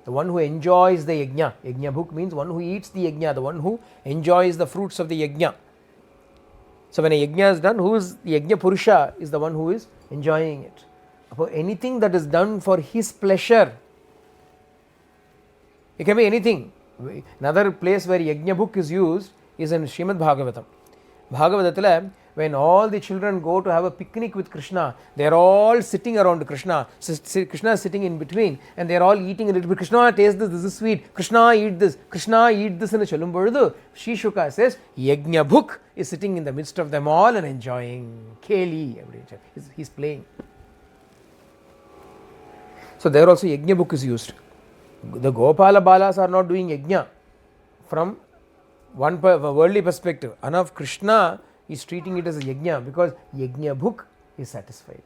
The one who enjoys the yajna. Yajna book means one who eats the yajna, the one who enjoys the fruits of the yajna. So when a yajna is done, who is the yajna purusha is the one who is enjoying it. For anything that is done for his pleasure, it can be anything. Another place where yajna book is used is in Srimad Bhagavatam. Bhagavatatala, when all the children go to have a picnic with Krishna, they are all sitting around Krishna. Krishna is sitting in between and they are all eating a little bit. Krishna, taste this is sweet. Krishna, eat this. Krishna, eat this. In a Chalumburdu, Sri Shuka says, Yajna book is sitting in the midst of them all and enjoying. Keli, he's playing. So there also Yajna book is used. The Gopala Balas are not doing Yajna from one worldly perspective. Enough Krishna is treating it as a yajna because yajna book is satisfied.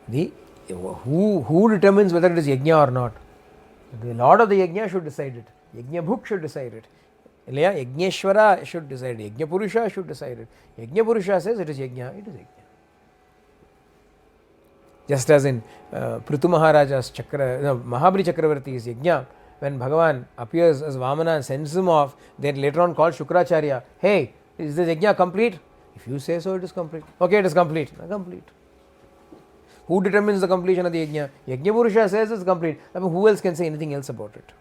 Who determines whether it is yajna or not? The Lord of the yajna should decide it. Yajna book should decide it. Yajneshwara should decide it. Yajna Purusha should decide it. Yajna Purusha says it is yajna, it is yajna. Just as in Prithu Maharaja's Mahabali Chakravarti's yajna, when Bhagavan appears as Vamana and sends him off, then later on calls Shukracharya, hey, is this yajna complete? If you say so, it is complete. Okay, it is complete. Complete. Who determines the completion of the yajna? Yajna Purusha says it is complete. I mean, who else can say anything else about it?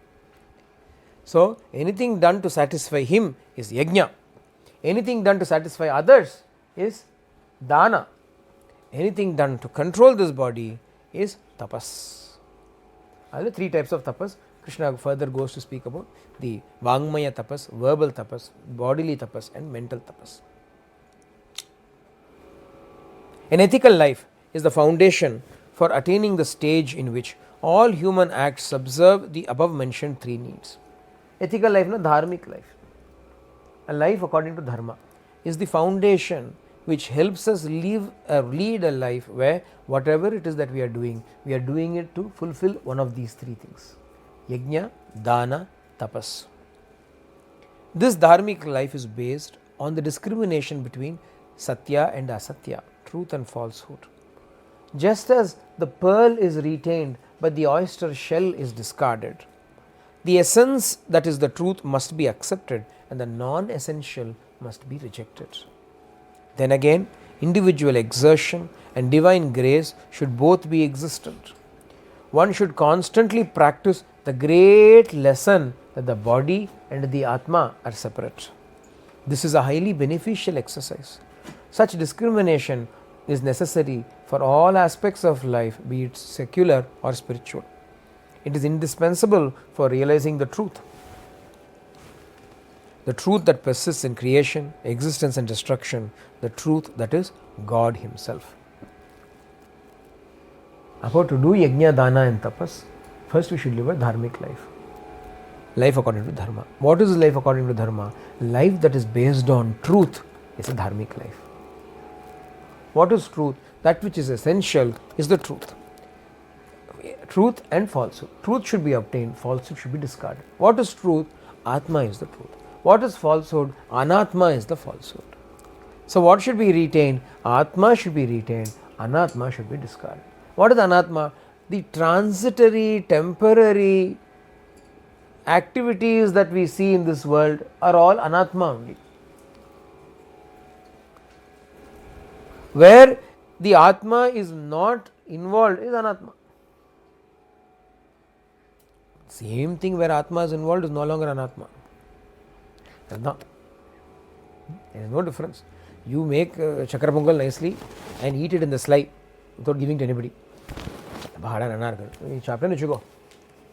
So, anything done to satisfy him is yajna. Anything done to satisfy others is dana. Anything done to control this body is tapas. Are there three types of tapas? Krishna further goes to speak about the Vangmaya tapas, verbal tapas, bodily tapas and mental tapas. An ethical life is the foundation for attaining the stage in which all human acts subserve the above mentioned three needs. Ethical life, dharmic life. A life according to dharma is the foundation which helps us lead a life where whatever it is that we are doing it to fulfill one of these three things. Yajna, Dana, Tapas. This dharmic life is based on the discrimination between Sathya and Asatya, truth and falsehood. Just as the pearl is retained but the oyster shell is discarded, the essence that is the truth must be accepted and the non-essential must be rejected. Then again, individual exertion and divine grace should both be existent. One should constantly practice the great lesson that the body and the Atma are separate. This is a highly beneficial exercise. Such discrimination is necessary for all aspects of life, be it secular or spiritual. It is indispensable for realizing the truth that persists in creation, existence and destruction, the truth that is God Himself. About to do yajna, dana and tapas, first we should live a dharmic life. Life according to dharma. What is life according to dharma? Life that is based on truth is a dharmic life. What is truth? That which is essential is the truth. Truth and falsehood. Truth should be obtained, falsehood should be discarded. What is truth? Atma is the truth. What is falsehood? Anatma is the falsehood. So what should be retained? Atma should be retained, Anatma should be discarded. What is Anatma? The transitory, temporary activities that we see in this world are all Anatma only. Where the Atma is not involved is Anatma. Same thing where Atma is involved is no longer Anatma. There is no difference. You make chakra pongal nicely and eat it in the sly without giving to anybody. If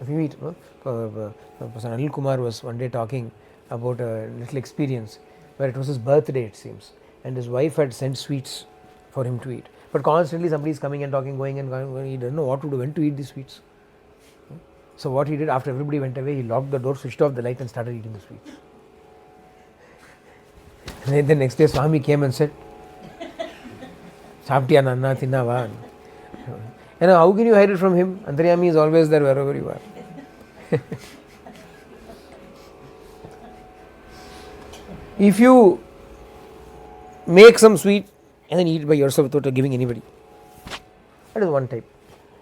you eat, Anil Kumar was one day talking about a little experience where it was his birthday, it seems, and his wife had sent sweets for him to eat. But constantly somebody is coming and talking, going and going, he doesn't know what to do, when to eat these sweets. So what he did, after everybody went away, he locked the door, switched off the light and started eating the sweets. And then the next day Swami came and said, Sathya nanna thinnava. How can you hide it from him? Antaryami is always there wherever you are. If you make some sweet and then eat it by yourself without giving anybody, that is one type.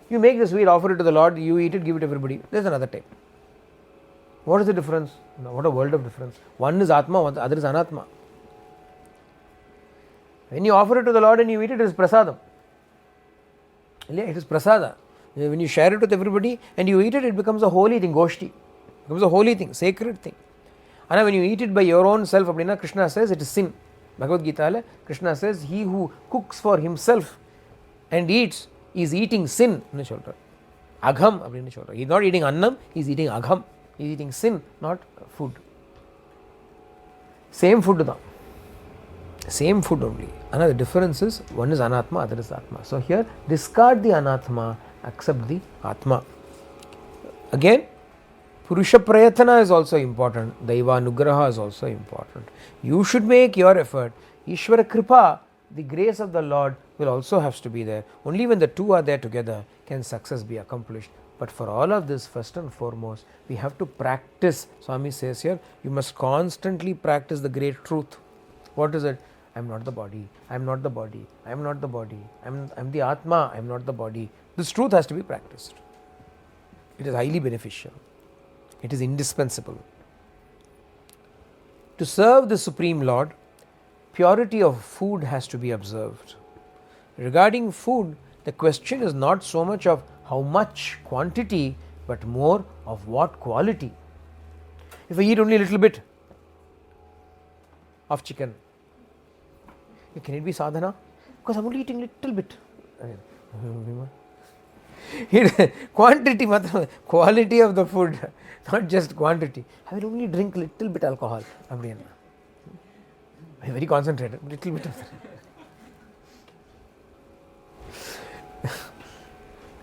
You make the sweet, offer it to the Lord, you eat it, give it to everybody. There is another type. What is the difference? What a world of difference. One is Atma, the other is Anatma. When you offer it to the Lord and you eat it, it is prasadam. It is prasada. When you share it with everybody and you eat it, it becomes a holy thing, goshti. It becomes a holy thing, sacred thing. And when you eat it by your own self, Krishna says it is sin. Bhagavad Gita, Krishna says, he who cooks for himself and eats is eating sin. Agham. He is not eating annam, he is eating agham. He is eating sin, not food. Same food da. Same food only. Another difference is, one is anatma, other is atma. So here, discard the anatma, accept the atma. Again, Purusha Prayatana is also important. Daiva Nugraha is also important. You should make your effort. Ishvara Kripa, the grace of the Lord, will also have to be there. Only when the two are there together can success be accomplished. But for all of this, first and foremost, we have to practice. Swami says here, you must constantly practice the great truth. What is it? I am not the body. I am not the body. I am not the body. I am the Atma. I am not the body. This truth has to be practiced. It is highly beneficial. It is indispensable. To serve the Supreme Lord, purity of food has to be observed. Regarding food, the question is not so much of how much quantity, but more of what quality. If I eat only a little bit of chicken, can it be sadhana? Because I am only eating little bit. Quantity, quality of the food, not just quantity. I will only drink little bit alcohol. I am very concentrated, little bit of that.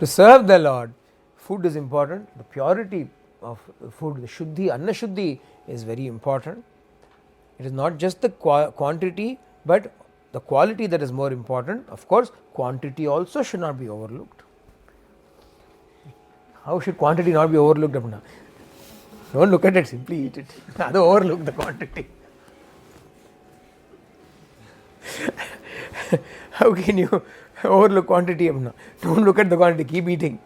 To serve the Lord, food is important. The purity of food, the shuddhi, anna shuddhi is very important. It is not just the quantity, but the quality that is more important. Of course, quantity also should not be overlooked. How should quantity not be overlooked? Don't look at it, simply eat it. Don't overlook the quantity. How can you overlook quantity? Don't look at the quantity, keep eating.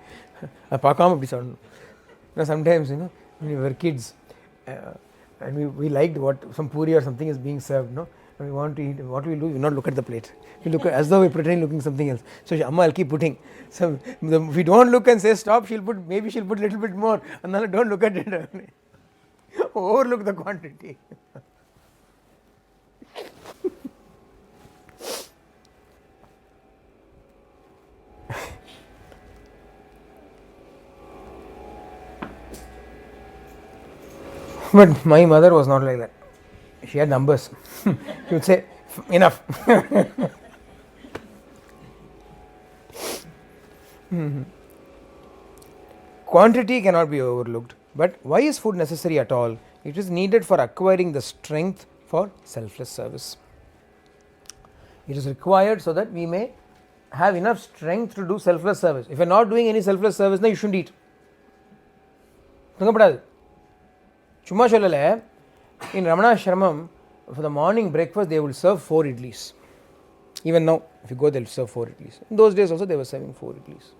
Sometimes, when we were kids and we liked what some puri or something is being served, and we want to eat, what we will do, we will not look at the plate. We look as though we are pretending looking something else. So Amma will keep putting. So if we don't look and say stop, maybe she'll put a little bit more. And then don't look at it. Overlook the quantity. But my mother was not like that. She had numbers. She would say, enough. Quantity cannot be overlooked. But why is food necessary at all? It is needed for acquiring the strength for selfless service. It is required so that we may have enough strength to do selfless service. If you are not doing any selfless service, then you shouldn't eat. Chumma sollala, in Ramana Ashramam, for the morning breakfast, they will serve 4 idlis. Even now, if you go, they will serve 4 idlis. In those days also, they were serving 4 idlis.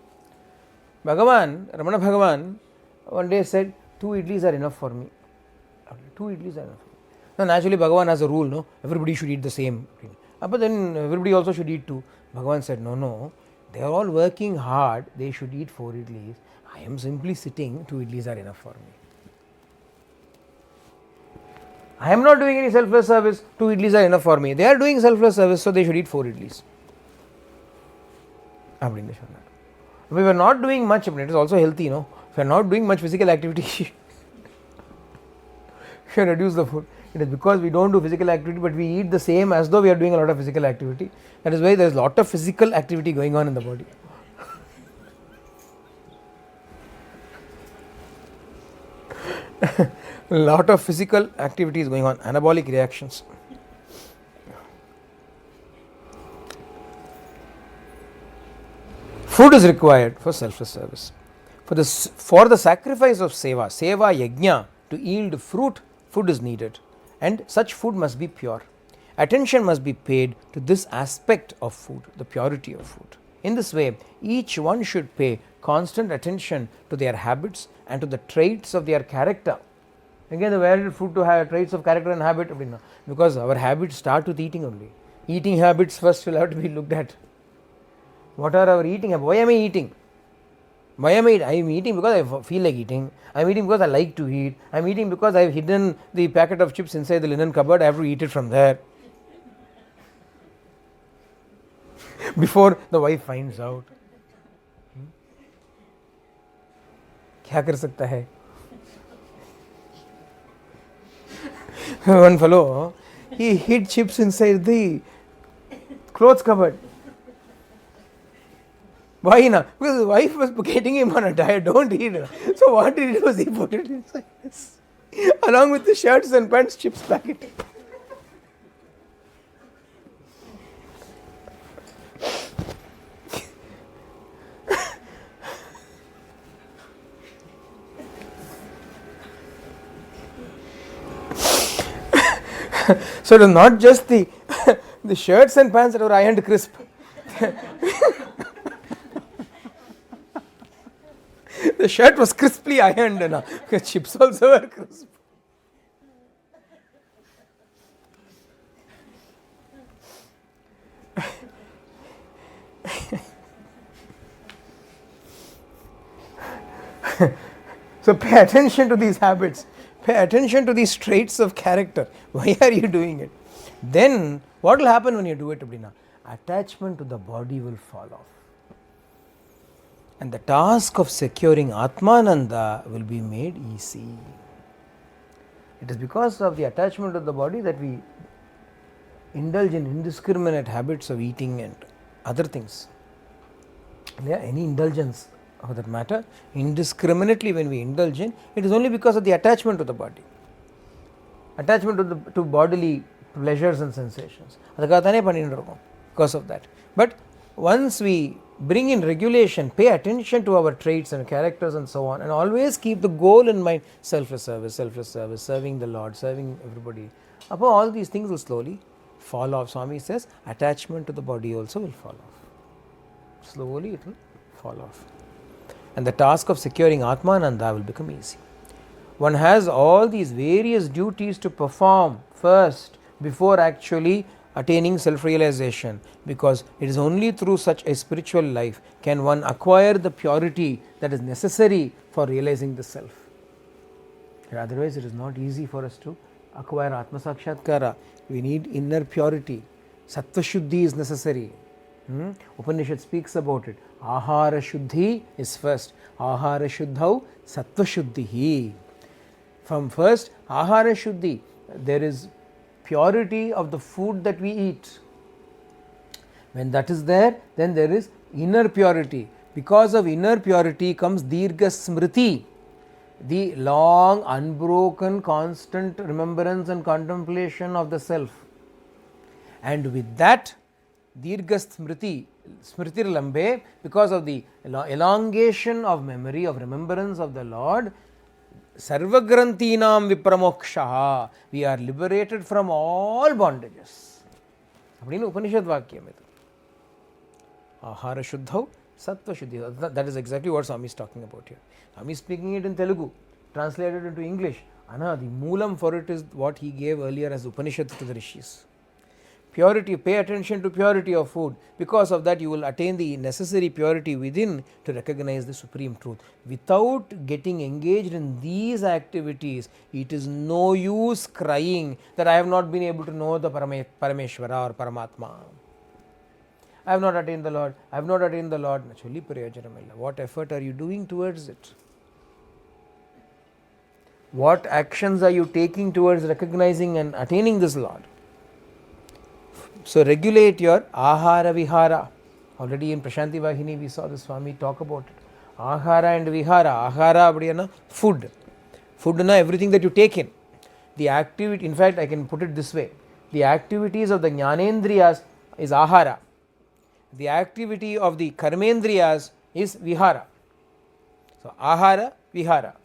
Bhagavan, Ramana Bhagavan, one day said, 2 idlis are enough for me. 2 idlis are enough for me. Now, naturally, Bhagavan has a rule, no? Everybody should eat the same. But then everybody also should eat 2. Bhagavan said, no, they are all working hard. They should eat 4 idlis. I am simply sitting, 2 idlis are enough for me. I am not doing any selfless service, 2 idlis are enough for me. They are doing selfless service, so they should eat 4 idlis. If we are not doing much, it is also healthy, If we are not doing much physical activity, you should reduce the food. It is because we don't do physical activity, but we eat the same as though we are doing a lot of physical activity. That is why there is a lot of physical activity going on in the body. A lot of physical activity is going on, anabolic reactions. Food is required for selfless service. For the sacrifice of seva yajna, to yield fruit, food is needed, and such food must be pure. Attention must be paid to this aspect of food, the purity of food. In this way, each one should pay constant attention to their habits and to the traits of their character. Again, the varied food to have traits of character and habit, because our habits start with eating only. Eating habits first will have to be looked at. What are our eating habits? Why am I eating? Why am I eating? I am eating because I feel like eating. I am eating because I like to eat. I am eating because I have hidden the packet of chips inside the linen cupboard. I have to eat it from there before the wife finds out. क्या कर सकता है? One fellow, he hid chips inside the clothes cupboard. Why not? Because his wife was getting him on a diet, don't eat. So what he did was he put it inside this, along with the shirts and pants chips packet. So it was not just the shirts and pants that were ironed crisp. The shirt was crisply ironed, and the chips also were crisp. So pay attention to these habits. Pay attention to these traits of character. Why are you doing it? Then what will happen when you do it? Attachment to the body will fall off. And the task of securing Atmananda will be made easy. It is because of the attachment to the body that we indulge in indiscriminate habits of eating and other things. Any indulgence for that matter, indiscriminately when we indulge in, it is only because of the attachment to the body. Attachment to bodily pleasures and sensations. Because of that. But once we bring in regulation, pay attention to our traits and characters and so on, and always keep the goal in mind, selfless service, serving the Lord, serving everybody. All these things will slowly fall off. Swami says attachment to the body also will fall off. Slowly it will fall off. And the task of securing Atmananda will become easy. One has all these various duties to perform first before actually attaining self-realization, because it is only through such a spiritual life can one acquire the purity that is necessary for realizing the self. Otherwise it is not easy for us to acquire Atma Sakshatkara. We need inner purity. Sattva Shuddhi is necessary. Upanishad speaks about it. Ahara Shuddhi is first. Ahara Shuddhau Sattva Shuddhi. From first Ahara Shuddhi, there is purity of the food that we eat. When that is there, then there is inner purity. Because of inner purity comes Dirgha Smriti, the long, unbroken, constant remembrance and contemplation of the self. And with that, Dirgha Smriti, Smriti Lambe, because of the elongation of memory, of remembrance of the Lord, Sarvagrantinam Vipramokshaha, we are liberated from all bondages. Upanishad Vakyam. Ahara Shuddhau, Sattva Shuddhi. That is exactly what Swami is talking about here. Swami is speaking it in Telugu, translated into English. The moolam for it is what he gave earlier as Upanishad to the Rishis. Purity, pay attention to purity of food. Because of that, you will attain the necessary purity within to recognize the supreme truth. Without getting engaged in these activities, it is no use crying that I have not been able to know the Parameshwara or Paramatma. I have not attained the Lord. I have not attained the Lord. What effort are you doing towards it? What actions are you taking towards recognizing and attaining this Lord? So regulate your ahara vihara. Already in Prashanti Vahini we saw the Swami talk about it. Ahara and vihara. Ahara abdiyana food. Food na everything that you take in. The activity, in fact I can put it this way. The activities of the jnanendriyas is ahara. The activity of the karmendriyas is vihara. So ahara, vihara.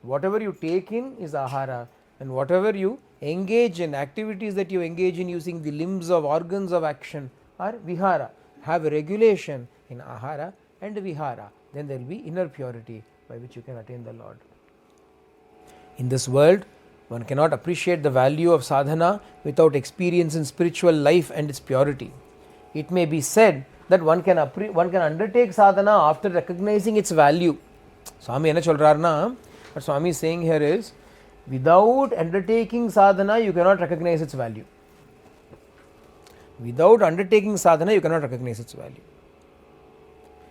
Whatever you take in is ahara, and whatever you engage in, activities that you engage in using the limbs of organs of action are vihara. Have a regulation in ahara and vihara, then there will be inner purity by which you can attain the Lord. In this world, one cannot appreciate the value of sadhana without experience in spiritual life and its purity. It may be said that one can undertake sadhana after recognizing its value. Swami enna solrarna, what Swami is saying here is, without undertaking sadhana you cannot recognize its value. Without undertaking sadhana you cannot recognize its value.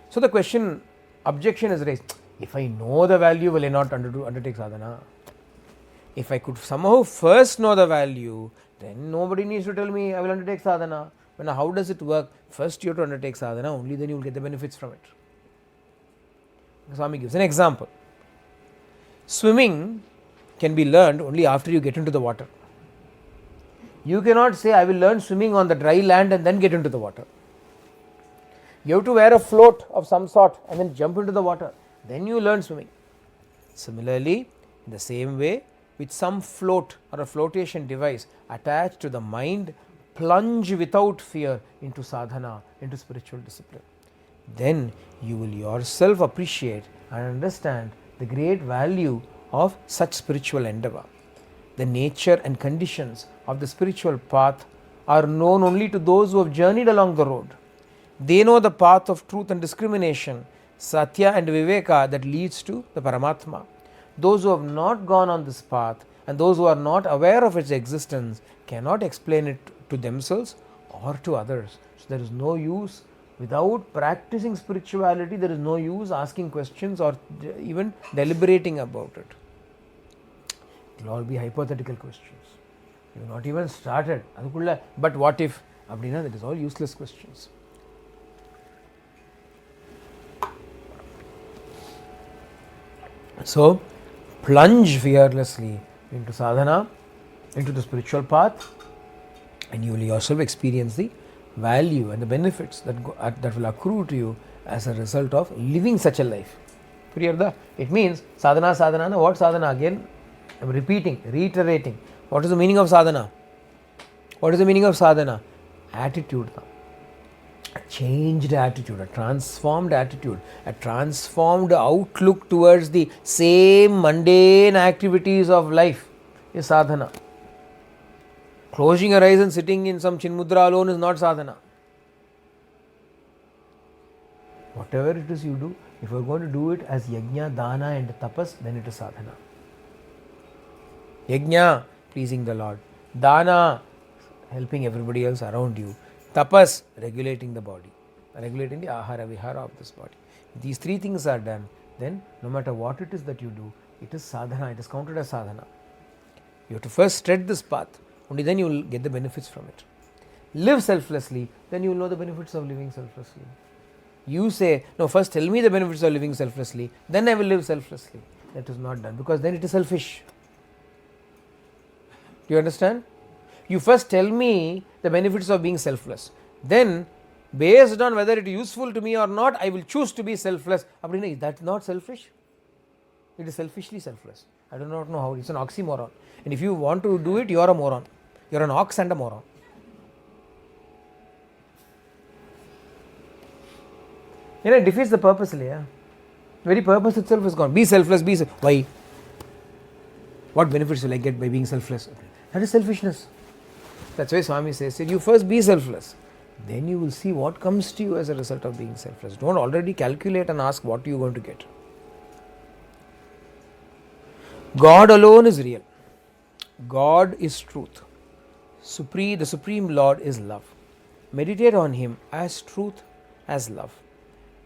So the objection is raised, if I know the value, will I not undertake sadhana? If I could somehow first know the value, then nobody needs to tell me I will undertake sadhana. Now how does it work? First you have to undertake sadhana, only then you will get the benefits from it. Swami gives an example. Swimming can be learned only after you get into the water. You cannot say I will learn swimming on the dry land and then get into the water. You have to wear a float of some sort and then jump into the water. Then you learn swimming. Similarly, in the same way, with some float or a flotation device attached to the mind, plunge without fear into sadhana, into spiritual discipline. Then you will yourself appreciate and understand the great value of such spiritual endeavor. The nature and conditions of the spiritual path are known only to those who have journeyed along the road. They know the path of truth and discrimination, Sathya and Viveka that leads to the Paramatma. Those who have not gone on this path and those who are not aware of its existence cannot explain it to themselves or to others. So there is no use, without practicing spirituality, there is no use asking questions or even deliberating about it. It will all be hypothetical questions. You have not even started. But what if? Abdina, that is all useless questions. So, plunge fearlessly into sadhana, into the spiritual path, and you will yourself experience the value and the benefits that will accrue to you as a result of living such a life. It means sadhana, sadhana. What sadhana? Again, I am repeating, reiterating. What is the meaning of sadhana? What is the meaning of sadhana? Attitude. A changed attitude, a transformed attitude, a transformed outlook towards the same mundane activities of life is sadhana. Closing your eyes and sitting in some chinmudra alone is not sadhana. Whatever it is you do, if you are going to do it as yajna, dana and tapas, then it is sadhana. Yajna, pleasing the Lord. Dana, helping everybody else around you. Tapas, regulating the body, regulating the ahara vihara of this body. If these three things are done, then no matter what it is that you do, it is sadhana, it is counted as sadhana. You have to first tread this path, only then you will get the benefits from it. Live selflessly, then you will know the benefits of living selflessly. You say, no, first tell me the benefits of living selflessly, then I will live selflessly. That is not done, because then it is selfish. Do you understand? You first tell me the benefits of being selfless. Then, based on whether it is useful to me or not, I will choose to be selfless. Is that not selfish? It is selfishly selfless. I do not know how. It's an oxymoron. And if you want to do it, you are a moron. You are an ox and a moron. It defeats the purpose. The very purpose itself is gone. Be selfless, Why? What benefits will I get by being selfless? That is selfishness. That's why Swami says, you first be selfless. Then you will see what comes to you as a result of being selfless. Don't already calculate and ask what you are going to get. God alone is real. God is truth. The Supreme Lord is love. Meditate on Him as truth, as love.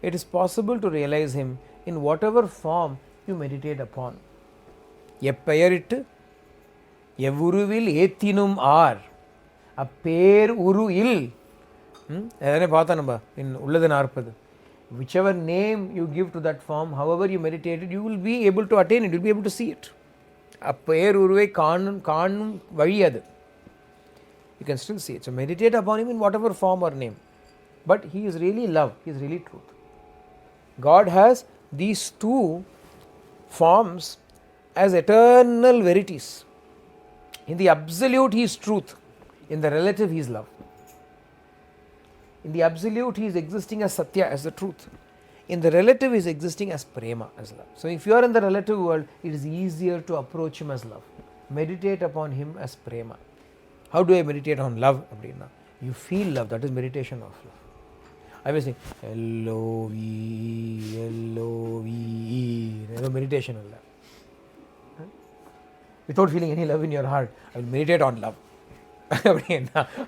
It is possible to realize Him in whatever form you meditate upon. எப்பெயரிட்டு எவ்வுருவில் ஏத்தினும் ஆர் அப்பேர் உரு இல். அதனே பார்த்தோம் நம்ம உள்ளது 40. whichever name you give to that form, however you meditate it, you will be able to attain it, you will be able to see it. அப்பேர் உருவை காணும் வழி அது. You can still see it. So meditate upon him in whatever form or name. But he is really love, he is really truth. God has these two forms as eternal verities. In the absolute he is truth, in the relative he is love. In the absolute he is existing as Sathya, as the truth. In the relative he is existing as Prema, as love. So if you are in the relative world, it is easier to approach him as love. Meditate upon him as Prema. How do I meditate on love? You feel love, that is meditation of love. I will say L-O-V-E, L-O-V-E, meditation on love. Without feeling any love in your heart, I will meditate on love.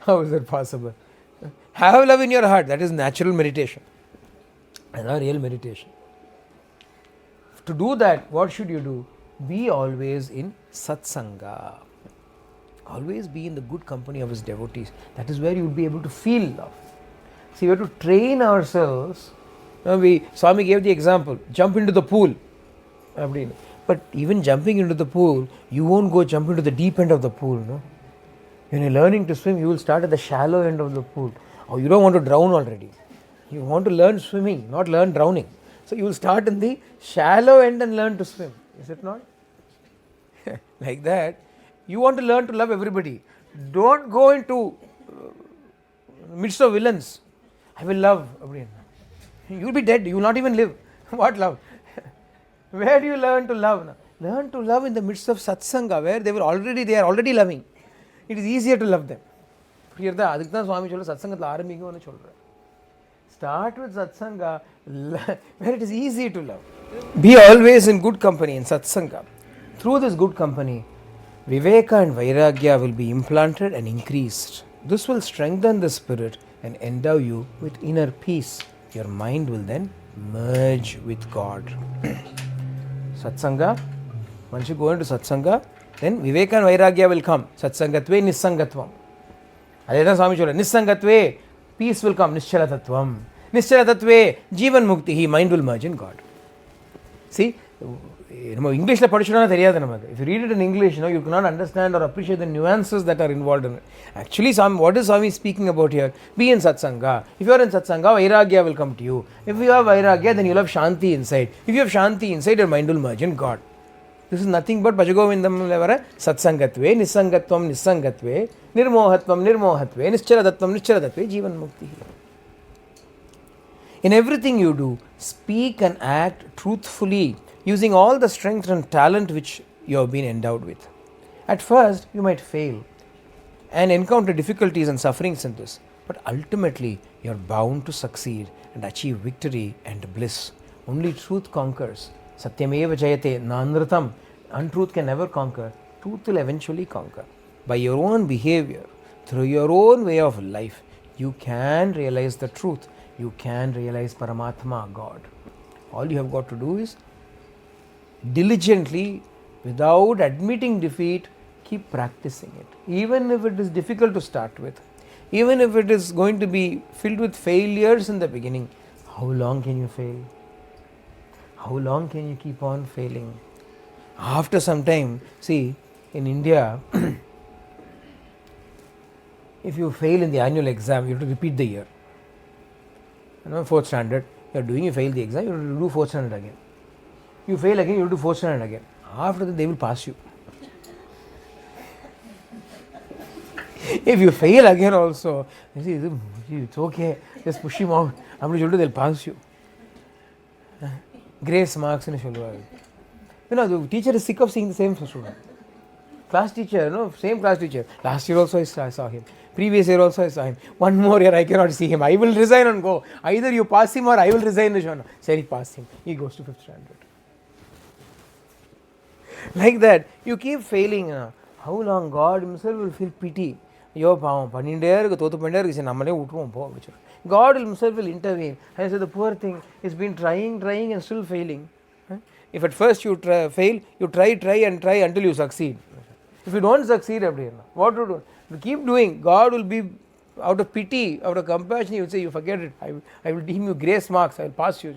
How is that possible? Have love in your heart, that is natural meditation. That's not real meditation. To do that, what should you do? Be always in satsanga. Always be in the good company of his devotees. That is where you will be able to feel love. See, we have to train ourselves. Swami gave the example, jump into the pool. But even jumping into the pool, you won't go jump into the deep end of the pool. No? When you're learning to swim, you will start at the shallow end of the pool. Oh, you don't want to drown already. You want to learn swimming, not learn drowning. So you will start in the shallow end and learn to swim. Is it not? Like that, you want to learn to love everybody. Don't go into midst of villains. I will love. You will be dead. You will not even live. What love? Where do you learn to love? Learn to love in the midst of satsanga, where they are already loving. It is easier to love them. Adhik than Swami சொல்ல சத்சங்கத்தில் ஆரம்பிங்கன்னு சொல்றார். Start with satsanga where it is easy to love. Be always in good company, in satsanga. Through this good company, viveka and vairagya will be implanted and increased. This will strengthen the spirit and endow you with inner peace. Your mind will then merge with God. Satsanga, once you go into satsanga, then viveka and vairagya will come. Satsangatve nissangatvam. Adena Swami Chola, nissangatve, peace will come. Nischala tattvam. Nischala tattve, jivan mukti, mind will merge in God. See, English la padichatana theriyadhu namakku. If you read it in English, you cannot understand or appreciate the nuances that are involved in it. Actually, what is Swami speaking about here? Be in satsanga. If you are in satsanga, vairagya will come to you. If you have vairagya, then you will have shanti inside. If you have shanti inside, your mind will merge in God. This is nothing but Bhajagovindam levara satsangatve, nissangatvam, nissangatve, nirmohatvam, nirmohatve, nischaladatvam, nischaladatve, jivan mukti. In everything you do, speak and act truthfully, using all the strength and talent which you have been endowed with. At first, you might fail and encounter difficulties and sufferings in this, but ultimately, you are bound to succeed and achieve victory and bliss. Only truth conquers. Satyameva jayate nanratam. Untruth can never conquer. Truth will eventually conquer. By your own behavior, through your own way of life, you can realize the truth. You can realize Paramatma, God. All you have got to do is diligently, without admitting defeat, keep practicing it. Even if it is difficult to start with, even if it is going to be filled with failures in the beginning, how long can you fail? How long can you keep on failing? After some time, see, in India, if you fail in the annual exam, you have to repeat the year. 4th standard, you are doing, you fail the exam, you have to do 4th standard again. You fail again, you have to do 4th standard again. After that, they will pass you. If you fail again also, you see, it's okay, just push him out. They'll pass you. Grace marks in the teacher is sick of seeing the same student. Class teacher, same class teacher. Last year also I saw him. Previous year also I saw him. One more year I cannot see him. I will resign and go. Either you pass him or I will resign. Say he passed him. He goes to 5th standard. Like that, you keep failing. How long? God himself will feel pity. God himself will intervene. I said, the poor thing has been trying and still failing. If at first you fail, you try until you succeed. If you don't succeed, what to do? You keep doing. God will be out of pity, out of compassion, He will say, you forget it. I will deem you grace marks. I will pass you.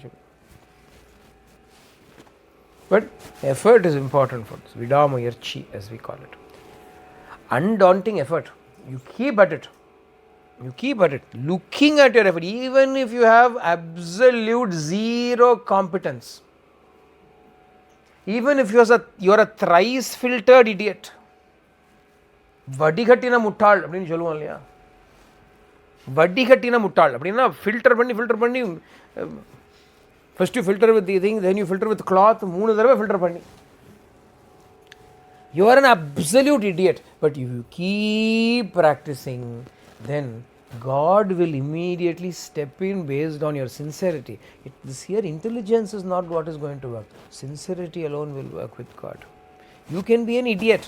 But effort is important for this. Vidamayarchi, as we call it. Undaunting effort. You keep at it. You keep at it. Looking at your effort. Even if you have absolute zero competence. Even if you are a thrice filtered idiot. வடிகட்டின முட்டாள் அப்படின்னு சொல்லுவோம் இல்லையா, வடிகட்டின முட்டாள் அப்படின்னா filter பண்ணி first you filter with the thing, then you filter with cloth, 3 தடவை ஃபில்டர் பண்ணி. You are an absolute idiot, but if you keep practicing, then God will immediately step in based on your sincerity. This here intelligence is not what is going to work. Sincerity alone will work with God. You can be an idiot,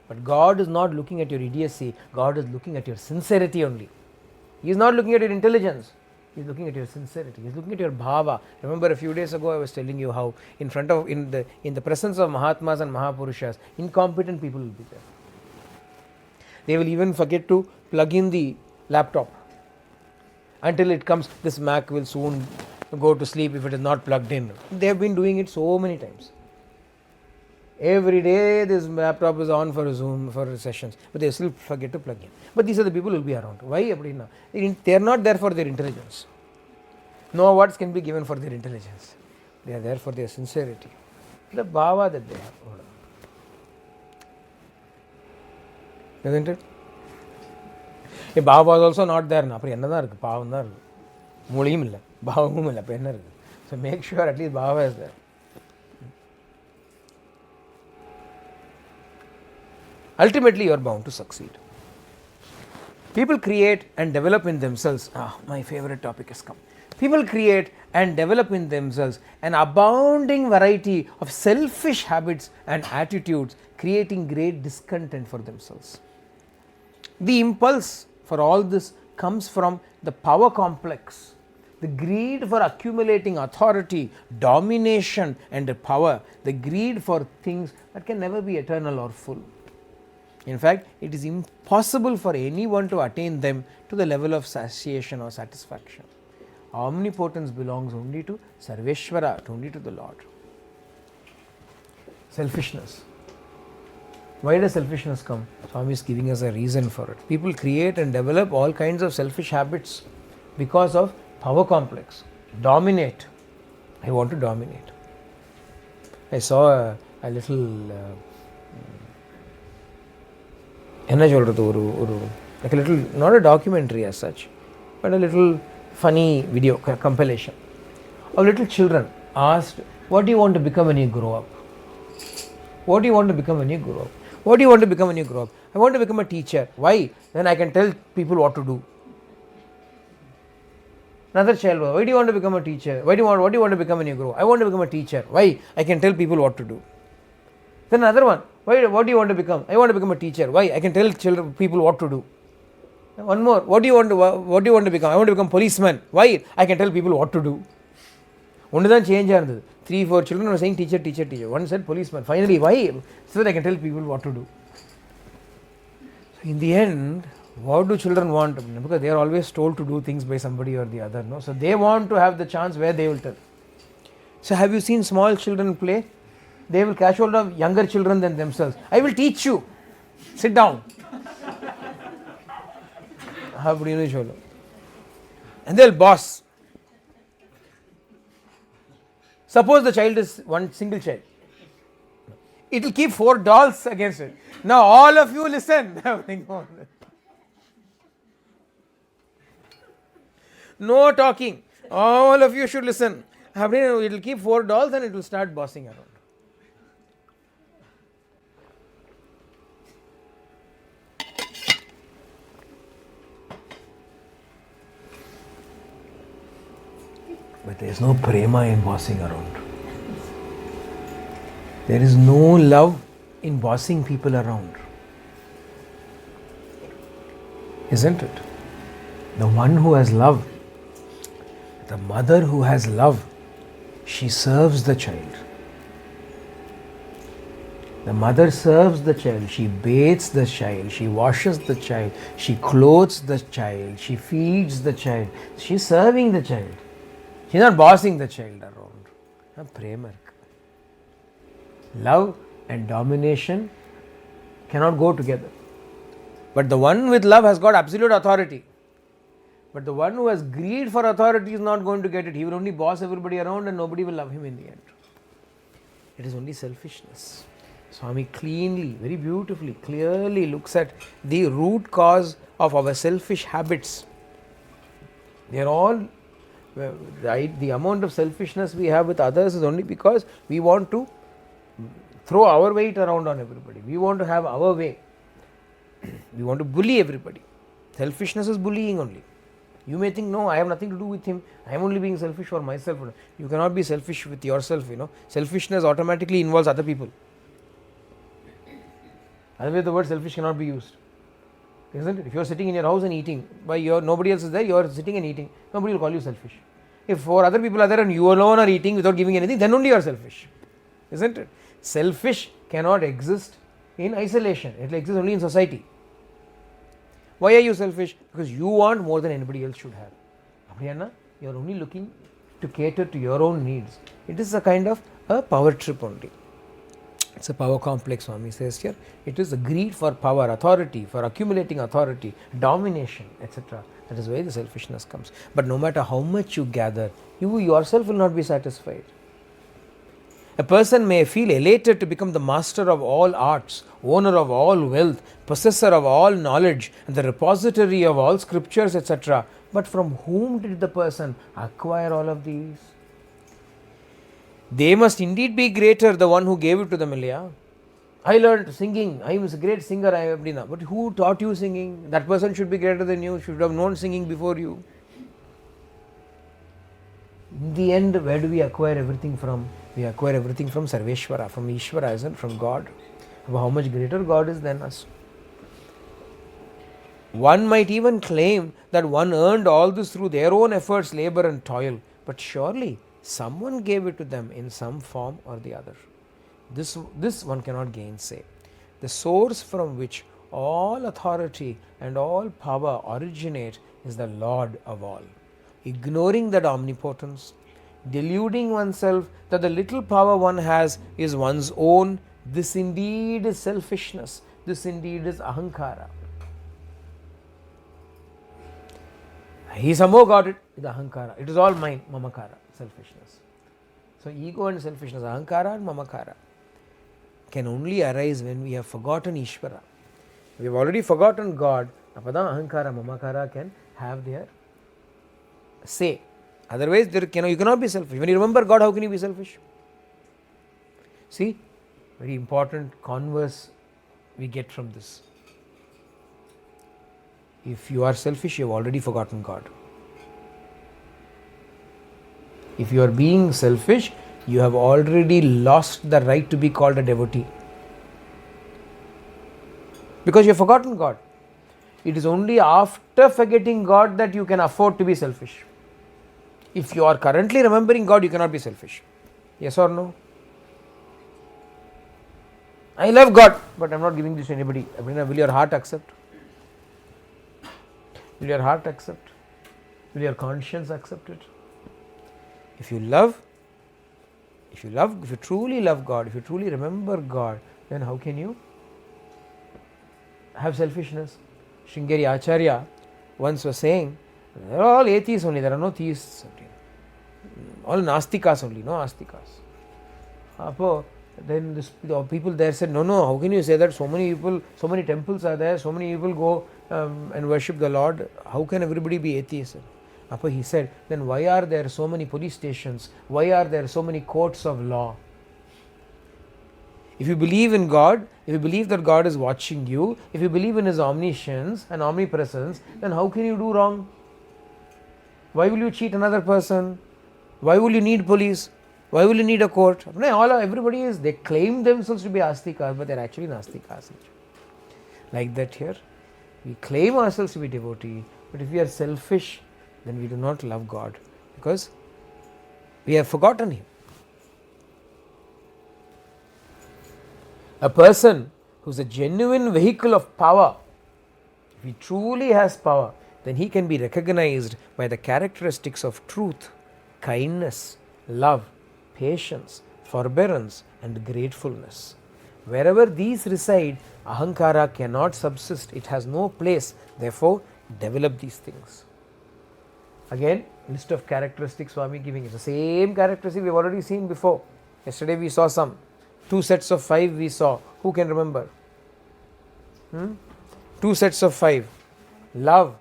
but God is not looking at your idiocy. God is looking at your sincerity only. He is not looking at your intelligence. He is looking at your sincerity. He is looking at your bhava. Remember, a few days ago I was telling you how in the presence of Mahatmas and Mahapurushas, incompetent people will be there. They will even forget to plug in the laptop. Until it comes, this Mac will soon go to sleep if it is not plugged in. They have been doing it so many times. Every day this laptop is on for Zoom, for sessions, but they still forget to plug in. But these are the people who will be around. Why? They are not there for their intelligence. No awards can be given for their intelligence. They are there for their sincerity. The bhava that they have. Isn't it? A bhava was also not there. So make sure at least bhava is there. Ultimately, you are bound to succeed. People create and develop in themselves. My favorite topic has come. People create and develop in themselves an abounding variety of selfish habits and attitudes, creating great discontent for themselves. The impulse for all this comes from the power complex, the greed for accumulating authority, domination, and power, the greed for things that can never be eternal or full. In fact, it is impossible for anyone to attain them to the level of satiation or satisfaction. Omnipotence belongs only to Sarveshwara, only to the Lord. Selfishness. Why does selfishness come? Swami is giving us a reason for it. People create and develop all kinds of selfish habits because of power complex. Dominate. I want to dominate. I saw a little like a little, not a documentary as such, but a little funny video compilation of little children asked, what do you want to become when you grow up? What do you want to become when you grow up? What do you want to become when you grow up? I want to become a teacher. Why? Then I can tell people what to do. Another child, why do you want to become a teacher? What do you want to become when you grow up? I want to become a teacher. Why? I can tell people what to do. Then another one, what do you want to become? I want to become a teacher. Why? I can tell people what to do. One more, what do you want to become? I want to become a policeman. Why? I can tell people what to do. Only then change. 3-4 children were saying teacher. One said policeman. Finally, why? So that I can tell people what to do. So in the end, what do children want? Because they are always told to do things by somebody or the other. No? So they want to have the chance where they will tell. So have you seen small children play? They will catch hold of younger children than themselves. I will teach you. Sit down. And they'll boss. Suppose the child is one single child. It will keep 4 dolls against it. Now all of you listen. No talking. All of you should listen. It will keep 4 dolls and it will start bossing around. But there is no prema in bossing around. There is no love in bossing people around. Isn't it? The one who has love, the mother who has love, she serves the child. The mother serves the child, she bathes the child, she washes the child, she clothes the child, she feeds the child, she is serving the child. She is not bossing the child around. Prema. Love and domination cannot go together. But the one with love has got absolute authority. But the one who has greed for authority is not going to get it. He will only boss everybody around and nobody will love him in the end. It is only selfishness. Swami cleanly, very beautifully, clearly looks at the root cause of our selfish habits. They are all, the amount of selfishness we have with others is only because we want to throw our weight around on everybody. We want to have our way. We want to bully everybody. Selfishness is bullying only. You may think, no, I have nothing to do with him. I am only being selfish for myself. You cannot be selfish with yourself, Selfishness automatically involves other people. Otherwise, the word selfish cannot be used. Isn't it? If you are sitting in your house and eating, nobody else is there, you are sitting and eating, nobody will call you selfish. If 4 other people are there and you alone are eating without giving anything, then only you are selfish. Isn't it? Selfish cannot exist in isolation. It exists only in society. Why are you selfish? Because you want more than anybody else should have. Apriyana, you are only looking to cater to your own needs. It is a kind of a power trip only. It's a power complex, Swami says here. It is a greed for power, authority, for accumulating authority, domination, etc. That is why the selfishness comes. But no matter how much you gather, you yourself will not be satisfied. A person may feel elated to become the master of all arts, owner of all wealth, possessor of all knowledge, and the repository of all scriptures, etc. But from whom did the person acquire all of these? They must indeed be greater, the one who gave it to them, Ilya. I learned singing, I was a great singer, but who taught you singing? That person should be greater than you, should have known singing before you. In the end, where do we acquire everything from? We acquire everything from Sarveshwara, from Ishvara, isn't it? From God. How much greater God is than us. One might even claim that one earned all this through their own efforts, labor and toil. But surely, someone gave it to them in some form or the other. This one cannot gainsay. The source from which all authority and all power originate is the Lord of all. Ignoring that omnipotence, deluding oneself that the little power one has is one's own, this indeed is selfishness. This indeed is ahankara. He somehow got it with ahankara. It is all mine, mamakara, selfishness. So ego and selfishness, ahankara and mamakara, can only arise when we have forgotten Ishvara. We have already forgotten God. Apada ahankara, mamakara can have their say. Otherwise, you cannot be selfish. When you remember God, how can you be selfish? See, very important converse we get from this. If you are selfish, you have already forgotten God. If you are being selfish, you have already lost the right to be called a devotee. Because you have forgotten God. It is only after forgetting God that you can afford to be selfish. If you are currently remembering God, you cannot be selfish. Yes or no? I love God, but I am not giving this to anybody. Will your heart accept? Will your heart accept? Will your conscience accept it? If you truly love God, if you truly remember God, then how can you have selfishness? Sringeri Acharya once was saying, they are all atheists only, there are no theists. All nastikas only, no astikas. Then the people there said, no, how can you say that? So many people, so many temples are there, so many people go and worship the Lord. How can everybody be atheists? He said, then why are there so many police stations? Why are there so many courts of law? If you believe in God, if you believe that God is watching you, if you believe in His omniscience and omnipresence, then how can you do wrong? Why will you cheat another person? Why will you need police? Why will you need a court? Everybody they claim themselves to be astikas, but they are actually nastikas. Like that here, we claim ourselves to be devotee, but if we are selfish, then we do not love God because we have forgotten Him. A person who's a genuine vehicle of power, if he truly has power, then he can be recognized by the characteristics of truth, kindness, love, patience, forbearance, and gratefulness. Wherever these reside, ahankara cannot subsist, it has no place. Therefore, develop these things. Again, list of characteristics Swami giving. It's the same characteristic we've already seen before. Yesterday we saw some. 2 sets of 5 we saw. Who can remember? 2 sets of 5. Love,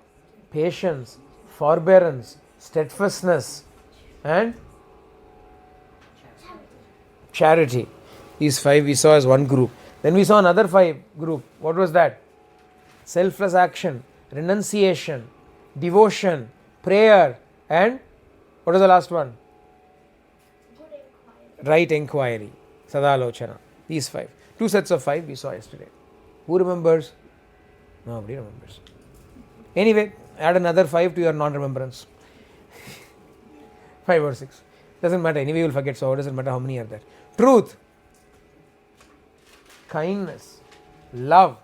patience, forbearance, steadfastness, and charity. These 5 we saw as one group. Then we saw another 5 group. What was that? Selfless action, renunciation, devotion, prayer, and what was the last one? Right inquiry, sadalochana. These 5. 2 sets of 5 we saw yesterday. Who remembers? Nobody remembers. Anyway, add another 5 to your non-remembrance. 5 or 6. Doesn't matter. Anyway, you will forget. So, it doesn't matter how many are there. Truth, kindness, love,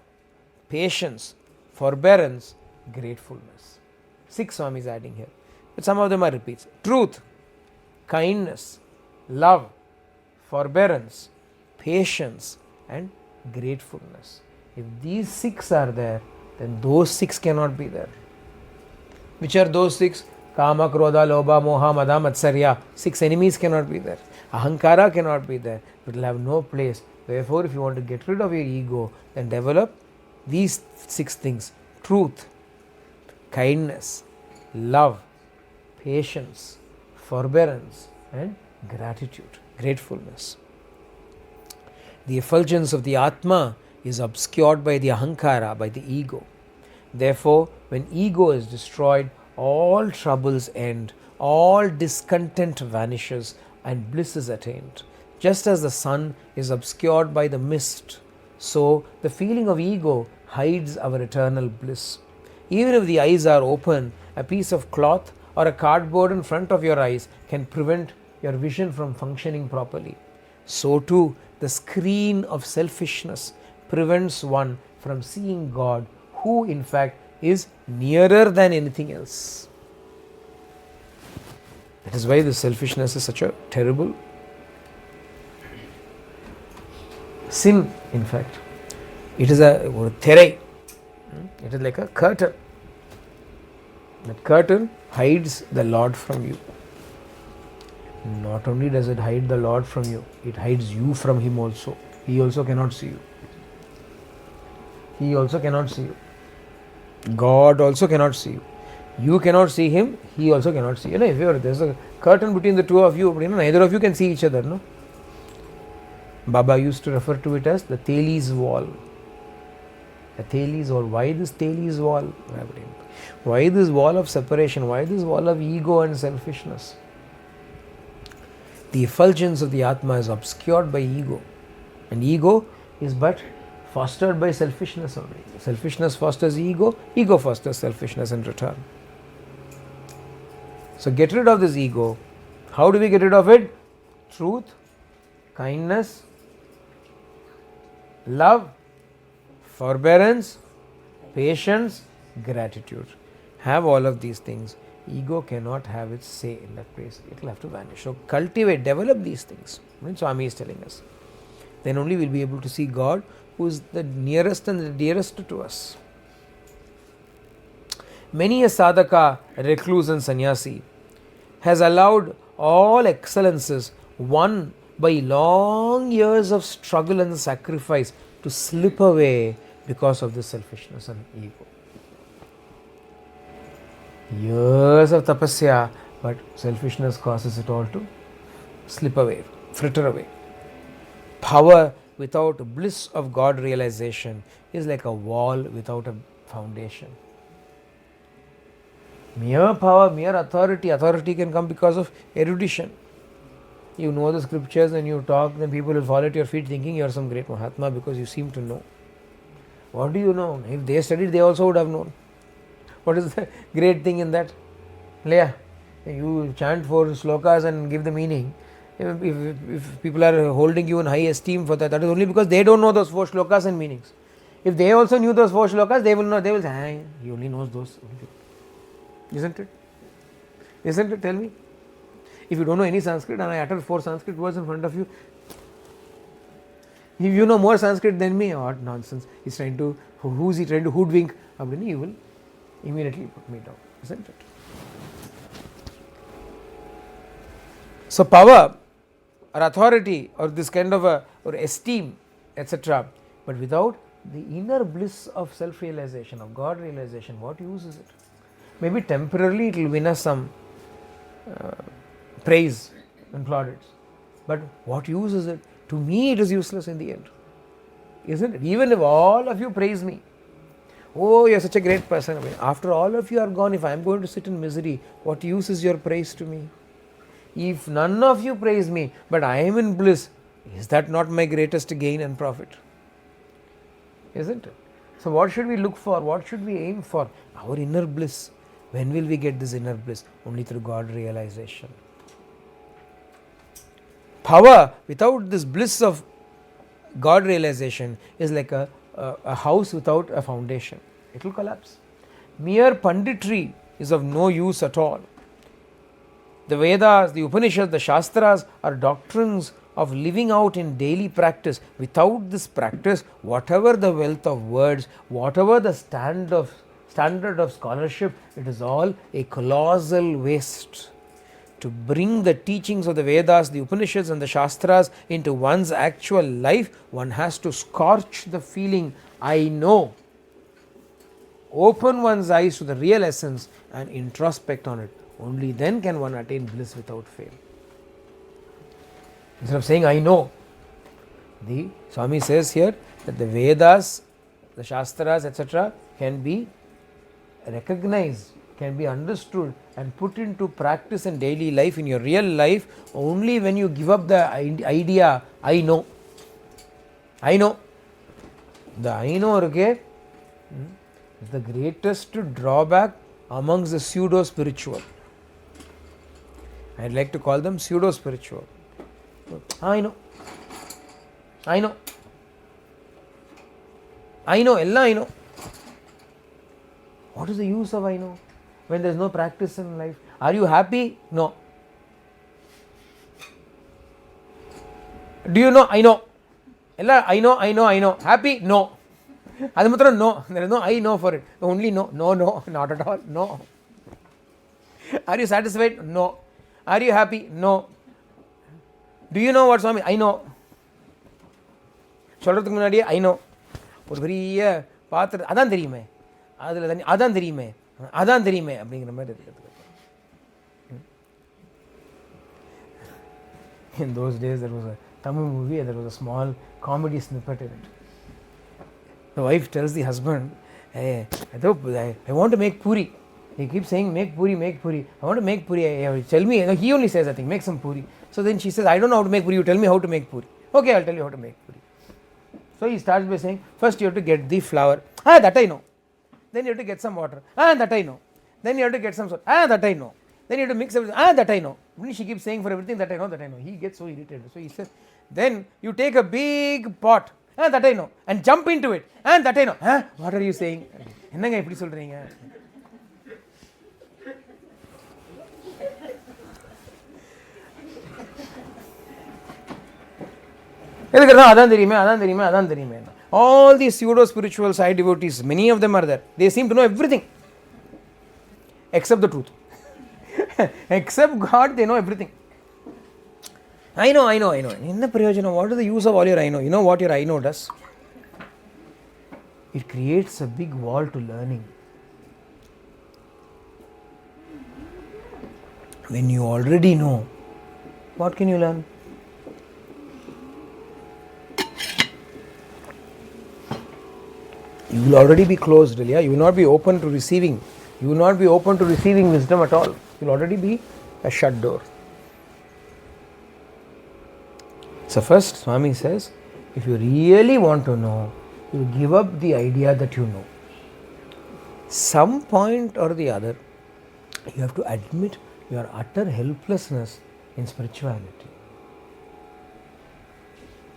patience, forbearance, gratefulness. 6 Swami is adding here. But some of them are repeats. Truth, kindness, love, forbearance, patience, and gratefulness. If these 6 are there, then those 6 cannot be there. Which are those 6? Kama, Krodha, Lobha, Moha, Mada, Matsarya. 6 enemies cannot be there. Ahankara cannot be there. It will have no place. Therefore, if you want to get rid of your ego, then develop these 6 things. Truth, kindness, love, patience, forbearance, and gratitude, gratefulness. The effulgence of the Atma is obscured by the ahankara, by the ego. Therefore, when ego is destroyed, all troubles end, all discontent vanishes, and bliss is attained. Just as the sun is obscured by the mist, so the feeling of ego hides our eternal bliss. Even if the eyes are open, a piece of cloth or a cardboard in front of your eyes can prevent your vision from functioning properly. So too, the screen of selfishness prevents one from seeing God, who in fact is nearer than anything else. That is why the selfishness is such a terrible sin, in fact. It is a therai. It is like a curtain. That curtain hides the Lord from you. Not only does it hide the Lord from you, it hides you from Him also. He also cannot see you. He also cannot see you. God also cannot see you. You cannot see Him, He also cannot see you. If there's a curtain between the two of you, neither of you can see each other. No? Baba used to refer to it as the Thales Wall. The Thales Wall. Why this Thales Wall? Why this wall of separation? Why this wall of ego and selfishness? The effulgence of the Atma is obscured by ego. And ego is but fostered by selfishness only. Selfishness fosters ego, ego fosters selfishness in return. So get rid of this ego. How do we get rid of it? Truth, kindness, love, forbearance, patience, gratitude. Have all of these things. Ego cannot have its say in that place. It will have to vanish. So cultivate, develop these things. Swami is telling us. Then only we will be able to see God, who is the nearest and the dearest to us. Many a sadhaka, recluse and sannyasi has allowed all excellences won by long years of struggle and sacrifice to slip away because of this selfishness and ego. Years of tapasya, but selfishness causes it all to slip away, fritter away. Power without bliss of God realization is like a wall without a foundation. Mere power, mere authority can come because of erudition. You know the scriptures and you talk, then people will fall at your feet thinking you are some great Mahatma because you seem to know. What do you know? If they studied, they also would have known. What is the great thing in that? Leah, you chant 4 slokas and give the meaning. If people are holding you in high esteem for that, that is only because they don't know those 4 shlokas and meanings. If they also knew those 4 shlokas, they will know. They will say, he only knows those. Isn't it? Isn't it? Tell me. If you don't know any Sanskrit and I utter 4 Sanskrit words in front of you, if you know more Sanskrit than me, what nonsense. He's trying to, who is he trying to hoodwink? He will immediately put me down. Isn't it? So power or authority or this kind of or esteem, etc. But without the inner bliss of self-realization, of God realization, what use is it? Maybe temporarily it will win us some praise and plaudits. But what use is it? To me it is useless in the end. Isn't it? Even if all of you praise me, oh, you are such a great person. After all of you are gone, if I am going to sit in misery, what use is your praise to me? If none of you praise me, but I am in bliss, is that not my greatest gain and profit? Isn't it? So what should we look for? What should we aim for? Our inner bliss. When will we get this inner bliss? Only through God realization. Power without this bliss of God realization is like a house without a foundation. It will collapse. Mere panditry is of no use at all. The Vedas, the Upanishads, the Shastras are doctrines of living out in daily practice. Without this practice, whatever the wealth of words, whatever the standard of scholarship, it is all a colossal waste. To bring the teachings of the Vedas, the Upanishads and the Shastras into one's actual life, one has to scorch the feeling, I know. Open one's eyes to the real essence and introspect on it. Only then can one attain bliss without fail. Instead of saying, I know, the Swami says here that the Vedas, the Shastras, etc. can be recognized, can be understood and put into practice in daily life, in your real life, only when you give up the idea, I know. I know. The I know, okay, is the greatest drawback amongst the pseudo-spiritual. I'd like to call them pseudo-spiritual. I know. I know. I know, ella I know. What is the use of I know when there is no practice in life? Are you happy? No. Do you know? I know. Ella I know, I know, I know. Happy? No. Adamatra no. There is no I know for it. Only no. No, no, not at all. No. Are you satisfied? No. Are you happy? No. Do you know what Swami? I know. சொல்றதுக்கு முன்னாடியே I know. ஒரு பெரிய பாத்திரம் அதான் தெரியுமே, அதில் தண்ணி அதான் தெரியுமே, அதான் தெரியுமே அப்படிங்கிற மாதிரி இருக்கிறது. In those days there was a Tamil movie and there was a small comedy snippet in it. The wife tells the husband, hey, I want to make puri. He keeps saying make puri, make puri. I want to make puri. Tell me. He only says I think make some puri. So then she says, I don't know how to make puri. You tell me how to make puri. Okay, I'll tell you how to make puri. So he starts by saying, first you have to get the flour. That I know. Then you have to get some water. That I know. Then you have to get some salt. That I know. Then you have to mix everything. That I know. Then she keeps saying for everything that I know, that I know. He gets so irritated. So he says, then you take a big pot. That I know. And jump into it. That I know. What are you saying? என்னங்க இப்படி சொல்றீங்க? அதான் தெரியுமே, அதான் தெரியுமே, அதான் தெரியுமே. All these pseudo spiritual side devotees, many of them are there. They seem to know everything except the truth. Except God, they know everything. I know. என்ன பிரயோஜனம்? What is the use of all your I know? You know what your I know does? It creates a big wall to learning. When you already know, what can you learn? You will already be closed, yeah? You will not be open to receiving. You will not be open to receiving wisdom at all. You will already be a shut door. So first, Swami says, if you really want to know, you give up the idea that you know. Some point or the other, you have to admit your utter helplessness in spirituality.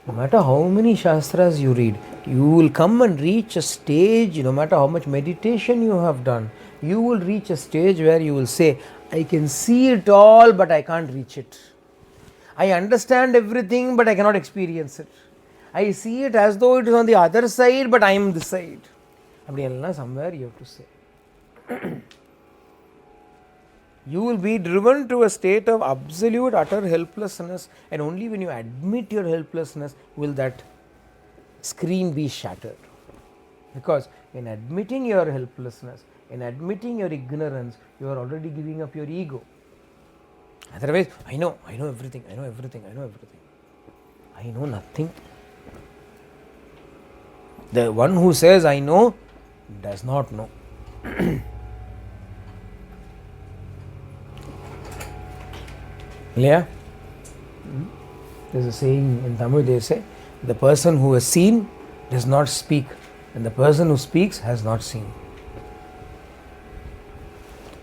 No matter how many Shastras you read, you will come and reach a stage, no matter how much meditation you have done, you will reach a stage where you will say, I can see it all, but I can't reach it. I understand everything, but I cannot experience it. I see it as though it is on the other side, but I am this side. Somewhere you have to say. You will be driven to a state of absolute utter helplessness, and only when you admit your helplessness will that screen be shattered. Because in admitting your helplessness, in admitting your ignorance, you are already giving up your ego. Otherwise, I know everything, I know nothing. The one who says I know does not know. Yeah? There's a saying in Tamil, they say, the person who has seen does not speak, and the person who speaks has not seen.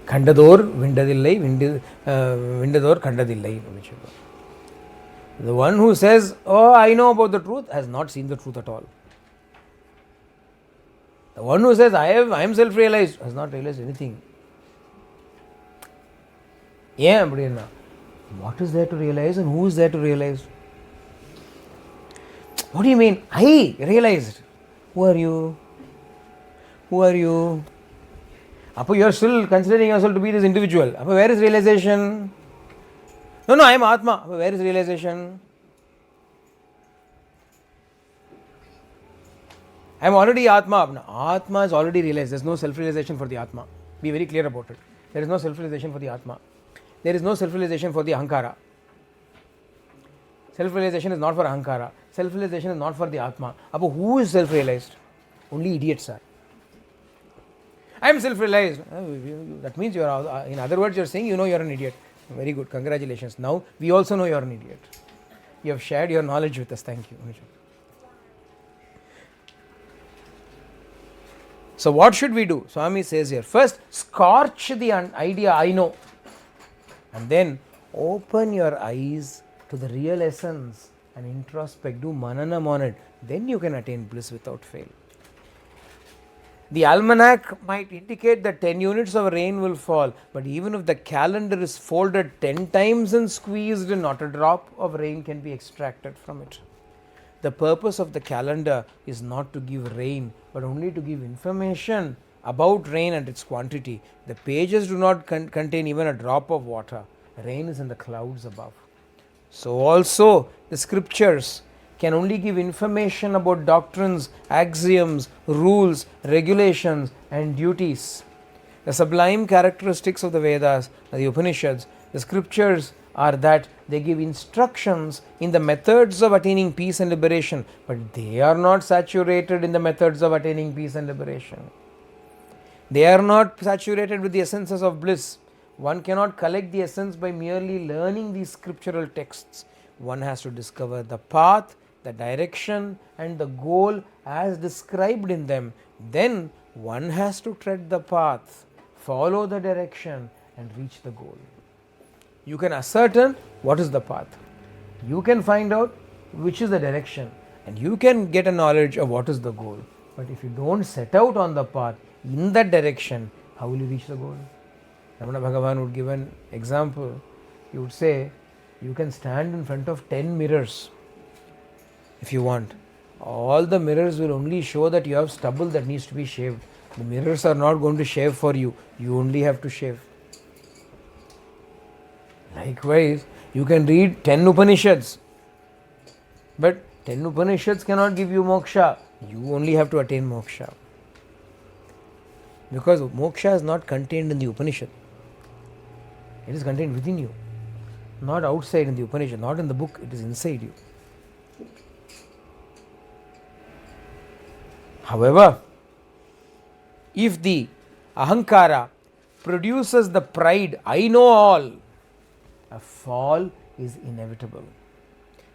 Kandador vindadillai, vindador kandadillai. The one who says, oh, I know about the truth, has not seen the truth at all. The one who says, I am self-realized, has not realized anything. Yeah, what is there to realize and who is there to realize? What do you mean? I realized. Who are you? You are still considering yourself to be this individual. Where is realization? No, I am Atma. Where is realization? I am already Atma. Atma is already realized. There is no self-realization for the Atma. Be very clear about it. There is no self-realization for the Atma. There is no self-realization for the Ahankara. Self-realization is not for Ahankara. Self-realization is not for the Atma. Who is self-realized? Only idiots are. I am self-realized. That means you are, in other words, you are saying you know you are an idiot. Very good. Congratulations. Now we also know you are an idiot. You have shared your knowledge with us. Thank you. So what should we do? Swami says here, first scorch the idea I know, and then open your eyes to the real essence and introspect, do mananam on it. Then you can attain bliss without fail. The almanac might indicate that 10 units of rain will fall, but even if the calendar is folded 10 times and squeezed, not a drop of rain can be extracted from it. The purpose of the calendar is not to give rain, but only to give information about rain and its quantity. The pages do not contain even a drop of water. Rain is in the clouds above. So also the scriptures can only give information about doctrines, axioms, rules, regulations and duties. The sublime characteristics of the Vedas, the Upanishads, the scriptures are that they give instructions in the methods of attaining peace and liberation, but they are not saturated in the methods of attaining peace and liberation. They are not saturated with the essences of bliss. One cannot collect the essence by merely learning these scriptural texts. One has to discover the path, the direction and the goal as described in them. Then one has to tread the path, follow the direction and reach the goal. You can ascertain what is the path. You can find out which is the direction, and you can get a knowledge of what is the goal. But if you don't set out on the path in that direction, how will you reach the goal? Ramana Bhagavan would give an example. He would say, you can stand in front of 10 mirrors if you want. All the mirrors will only show that you have stubble that needs to be shaved. The mirrors are not going to shave for you. You only have to shave. Likewise, you can read 10 Upanishads, but 10 Upanishads cannot give you moksha. You only have to attain moksha. Because moksha is not contained in the Upanishad. It is contained within you, not outside in the Upanishad, not in the book, it is inside you. However, if the ahankara produces the pride, I know all, a fall is inevitable.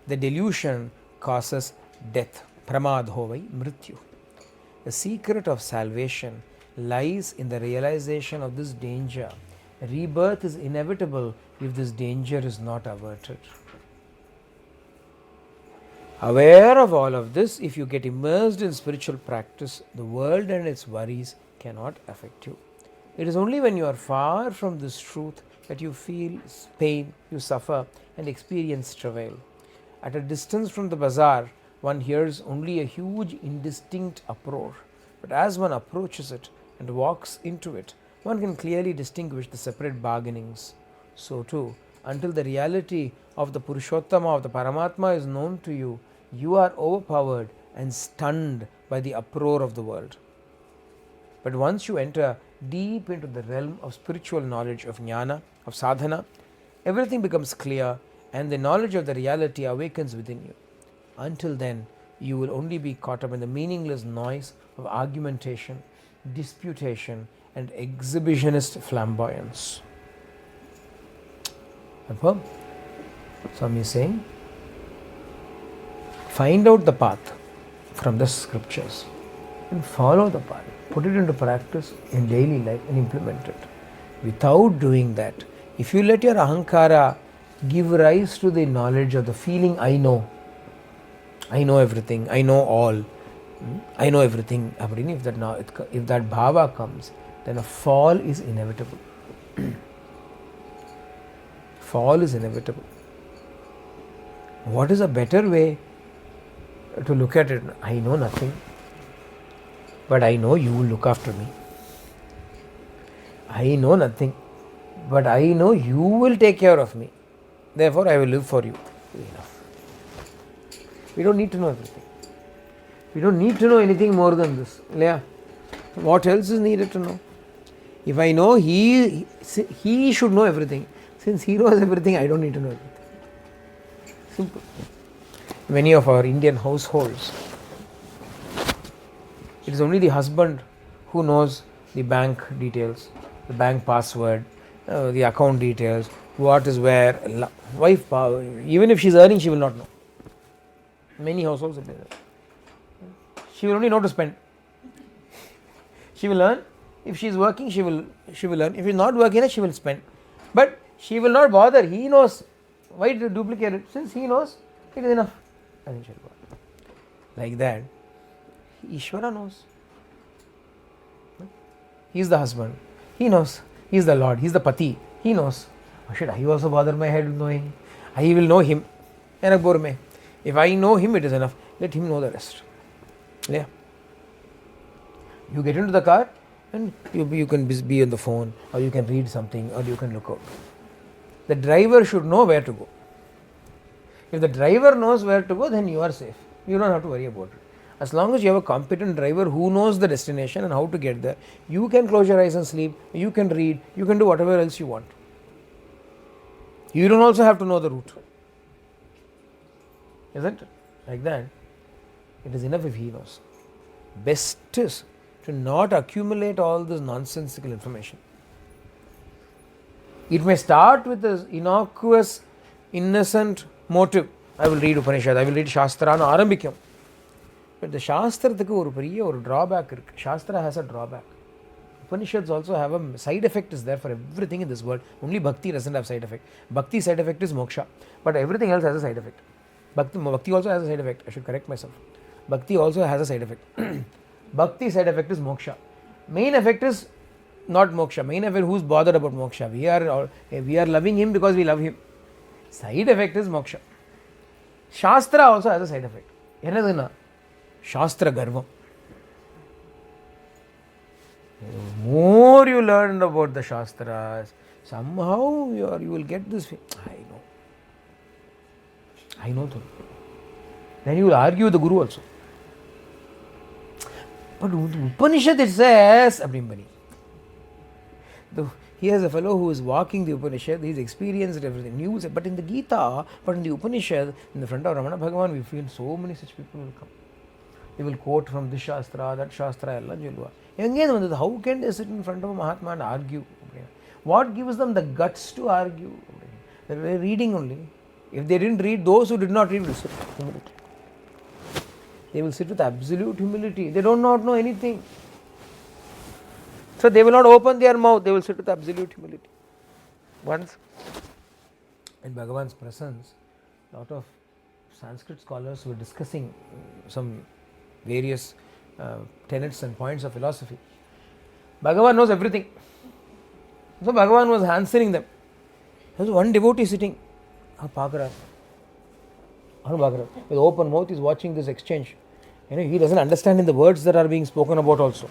The delusion causes death. Pramadhovai mrityu. The secret of salvation lies in the realization of this danger. Rebirth is inevitable if this danger is not averted. Aware of all of this, if you get immersed in spiritual practice, the world and its worries cannot affect you. It is only when you are far from this truth that you feel pain, you suffer, and experience travail. At a distance from the bazaar, one hears only a huge indistinct uproar, but as one approaches it and walks into it, one can clearly distinguish the separate bargainings. So too, until the reality of the Purushottama, of the Paramatma is known to you, you are overpowered and stunned by the uproar of the world. But once you enter deep into the realm of spiritual knowledge, of jnana, of sadhana, everything becomes clear and the knowledge of the reality awakens within you. Until then, you will only be caught up in the meaningless noise of argumentation, disputation, and exhibitionist flamboyance. Confirm? Swami is saying, find out the path from the scriptures and follow the path. Put it into practice in daily life and implement it. Without doing that, if you let your ahankara give rise to the knowledge of the feeling, I know everything, I know all, I know everything, if that bhava comes, then a fall is inevitable. Fall is inevitable. What is a better way to look at it? I know nothing, but I know you will look after me. I know nothing, but I know you will take care of me. Therefore, I will live for you. Enough. We don't need to know everything. We don't need to know anything more than this. Yeah. What else is needed to know? If I know he should know everything. Since he knows everything, I don't need to know everything. Simple. Many of our Indian households, it is only the husband who knows the bank details, the bank password, the account details, what is where. Wife, even if she is earning, she will not know. Many households are like that. She will only know to spend. She will earn. If she is working, she will earn. If she is not working, she will spend. But she will not bother. He knows. Why to duplicate it? Since he knows, it is enough. I think she'll go. Like that, Ishvara knows. He is the husband. He knows. He is the Lord. He is the Pati. He knows. Why should I also bother my head with knowing? I will know him. If I know him, it is enough. Let him know the rest. Yeah. You get into the car and you can be on the phone, or you can read something, or you can look out. The driver should know where to go. If the driver knows where to go, then you are safe. You don't have to worry about it. As long as you have a competent driver who knows the destination and how to get there, you can close your eyes and sleep, you can read, you can do whatever else you want. You don't also have to know the route. Isn't it? Like that. It is enough if he knows. Best is to not accumulate all this nonsensical information. It may start with this innocuous, innocent motive. I will read Upanishad, I will read Shastra and Arambikam. But the Shastra ஒரு drawback இருக்கு. Shastra has a drawback. Upanishads also have a side effect is there for everything in this world. Only Bhakti doesn't have side effect. Bhakti side effect is moksha. But everything else has a side effect. Bhakti also has a side effect. I should correct myself. Bhakti also has a side effect. Bhakti side effect is moksha. Main effect is not moksha. Main effect, who's bothered about moksha? We are loving him because we love him. Side effect is moksha. Shastra also has a side effect. Enadana? Shastra garvam. The more you learn about the Shastras, somehow you will get this. I know. Then you will argue with the Guru also. But Upanishad it says, he has a fellow who is walking the Upanishad, he has experienced everything new. But in the Gita, but in the Upanishad, in the front of Ramana Bhagavan, we feel so many such people will come. They will quote from this Shastra, that Shastra, how can they sit in front of a Mahatma and argue? What gives them the guts to argue? They were reading only. If they didn't read, those who did not read will sit with humility. They will sit with absolute humility. They do not know anything. So they will not open their mouth, they will sit with absolute humility. Once in Bhagavan's presence, a lot of Sanskrit scholars were discussing some various tenets and points of philosophy. Bhagavan knows everything. So Bhagavan was answering them. There was one devotee sitting, with open mouth, is watching this exchange. He doesn't understand in the words that are being spoken about also.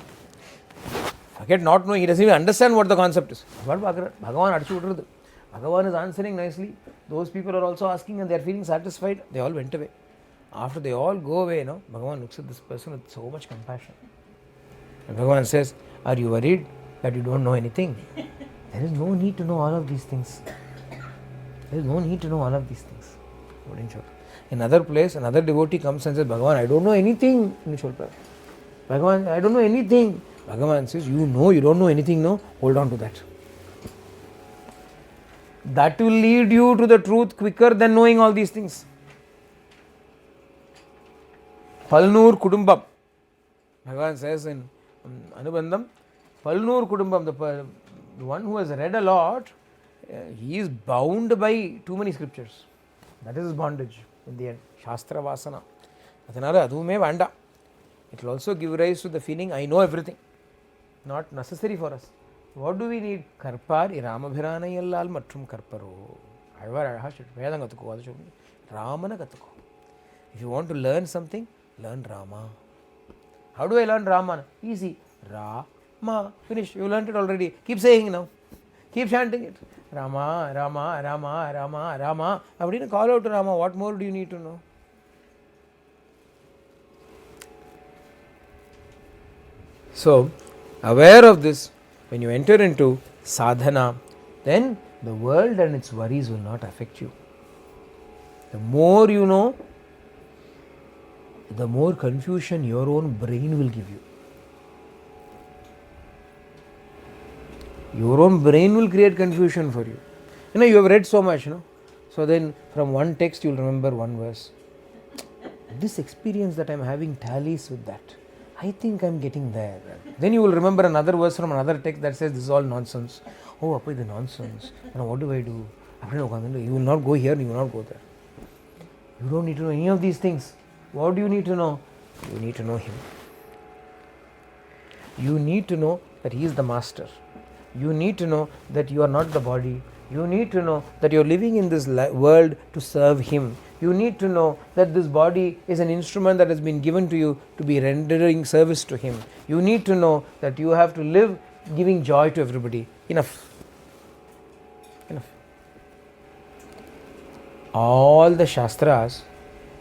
Forget not knowing, he doesn't even understand what the concept is. But Bhagavan is answering nicely. Those people are also asking and they are feeling satisfied. They all went away. After they all go away, Bhagavan looks at this person with so much compassion. And Bhagavan says, are you worried that you don't know anything? There is no need to know all of these things. There is no need to know all of these things. In another place, another devotee comes and says, Bhagavan, I don't know anything. Bhagavan, I don't know anything. Bhagavan says, you don't know anything, no? Hold on to that. That will lead you to the truth quicker than knowing all these things. Palnur Kudumbam. Bhagavan says in Anubandham, Palnur Kudumbam, the one who has read a lot, he is bound by too many scriptures. That is his bondage in the end. Shastra Vasana. It will also give rise to the feeling, I know everything. Not necessary for us. What do we need? Karpar Ramabhirana Yallal Matrum Karparo. Ramana Katuko. If you want to learn something, learn Rama. How do I learn Rama? Easy. Rama. Finish. You learned it already. Keep saying now. Keep chanting it. Rama, Rama, Rama, Rama, Rama. I didn't call out to Rama. What more do you need to know? So, aware of this, when you enter into sadhana, then the world and its worries will not affect you. The more you know, the more confusion your own brain will give you. Your own brain will create confusion for you. You have read so much, So then from one text you will remember one verse. This experience that I am having tallies with that. I think I am getting there. Then you will remember another verse from another text that says this is all nonsense. Oh, Appa, the nonsense. What do I do? You will not go here, you will not go there. You don't need to know any of these things. What do you need to know? You need to know Him. You need to know that He is the Master. You need to know that you are not the body. You need to know that you are living in this world to serve Him. You need to know that this body is an instrument that has been given to you to be rendering service to Him. You need to know that you have to live giving joy to everybody. Enough. Enough. All the Shastras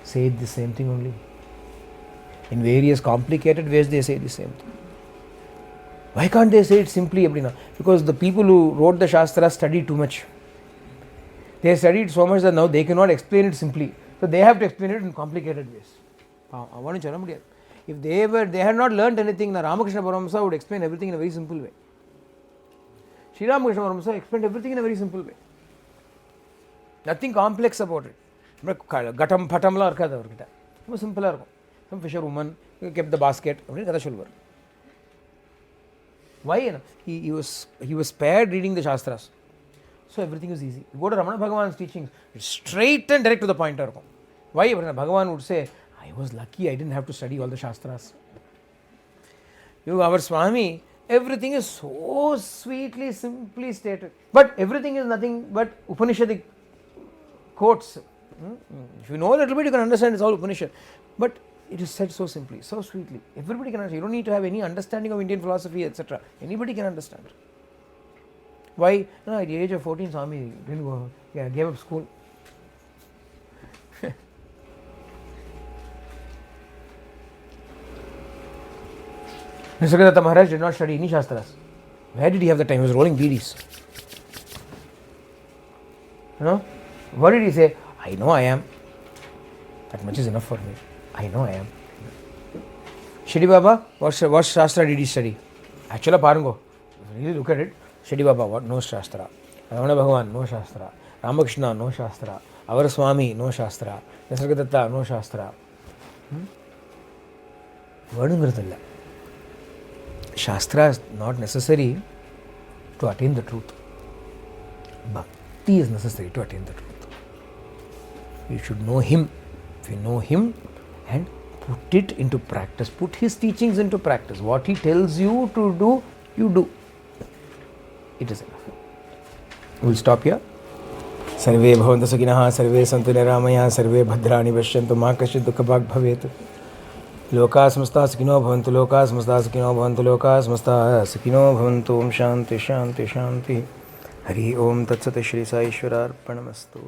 say the same thing only. In various complicated ways they say the same thing. Why can't they say it simply? Because the people who wrote the Shastra studied too much. They studied so much that now they cannot explain it simply. So they have to explain it in complicated ways. If they had not learned anything, Ramakrishna Paramahamsa would explain everything in a very simple way. Sri Ramakrishna Paramahamsa explained everything in a very simple way. Nothing complex about it. Gatam Patam la arkada avarkitta. Simple. Some fisherwoman kept the basket. Why? He was spared reading the Shastras. So everything is easy. You go to Ramana Bhagavan's teachings, it's straight and direct to the point. Why? Bhagavan would say, I was lucky I didn't have to study all the Shastras. Our Swami, everything is so sweetly, simply stated. But everything is nothing but Upanishadic quotes. If you know a little bit, you can understand it's all Upanishad. But it is said so simply, so sweetly. Everybody can understand. You don't need to have any understanding of Indian philosophy, etc. Anybody can understand. Why? At the age of 14, Swami didn't go, gave up school. Nisargadatta Maharaj did not study any Shastras. Where did he have the time? He was rolling beedis. What did he say? I know I am. That much is enough for me. I know I am. Shri Baba, what Shastra did he study? Actually, Parango. Really look at it. Shri Baba, what? No Shastra. Ramana Bhagavan, no Shastra. Ramakrishna, no Shastra. Our Swami, no Shastra. Nisargadatta, no Shastra. Vadungaratilla. Shastra is not necessary to attain the truth. Bhakti is necessary to attain the truth. You should know Him If you know him and put it into practice, put his teachings into practice, what he tells you to do, you do. It is enough. We will stop here. सर्वे भवन्तु सुखिनः सर्वे सन्तु निरामयाः सर्वे भद्राणि पश्यन्तु मा कश्चित् दुःखभाग् भवेत् लोकाः समस्ताः सुखिनो भवन्तु लोकाः समस्ताः सुखिनो भवन्तु लोकाः समस्ताः सुखिनो भवन्तु ओम शांति शांति शांति हरि ओम तत्सत् श्री साईश्वरार्पणमस्तु।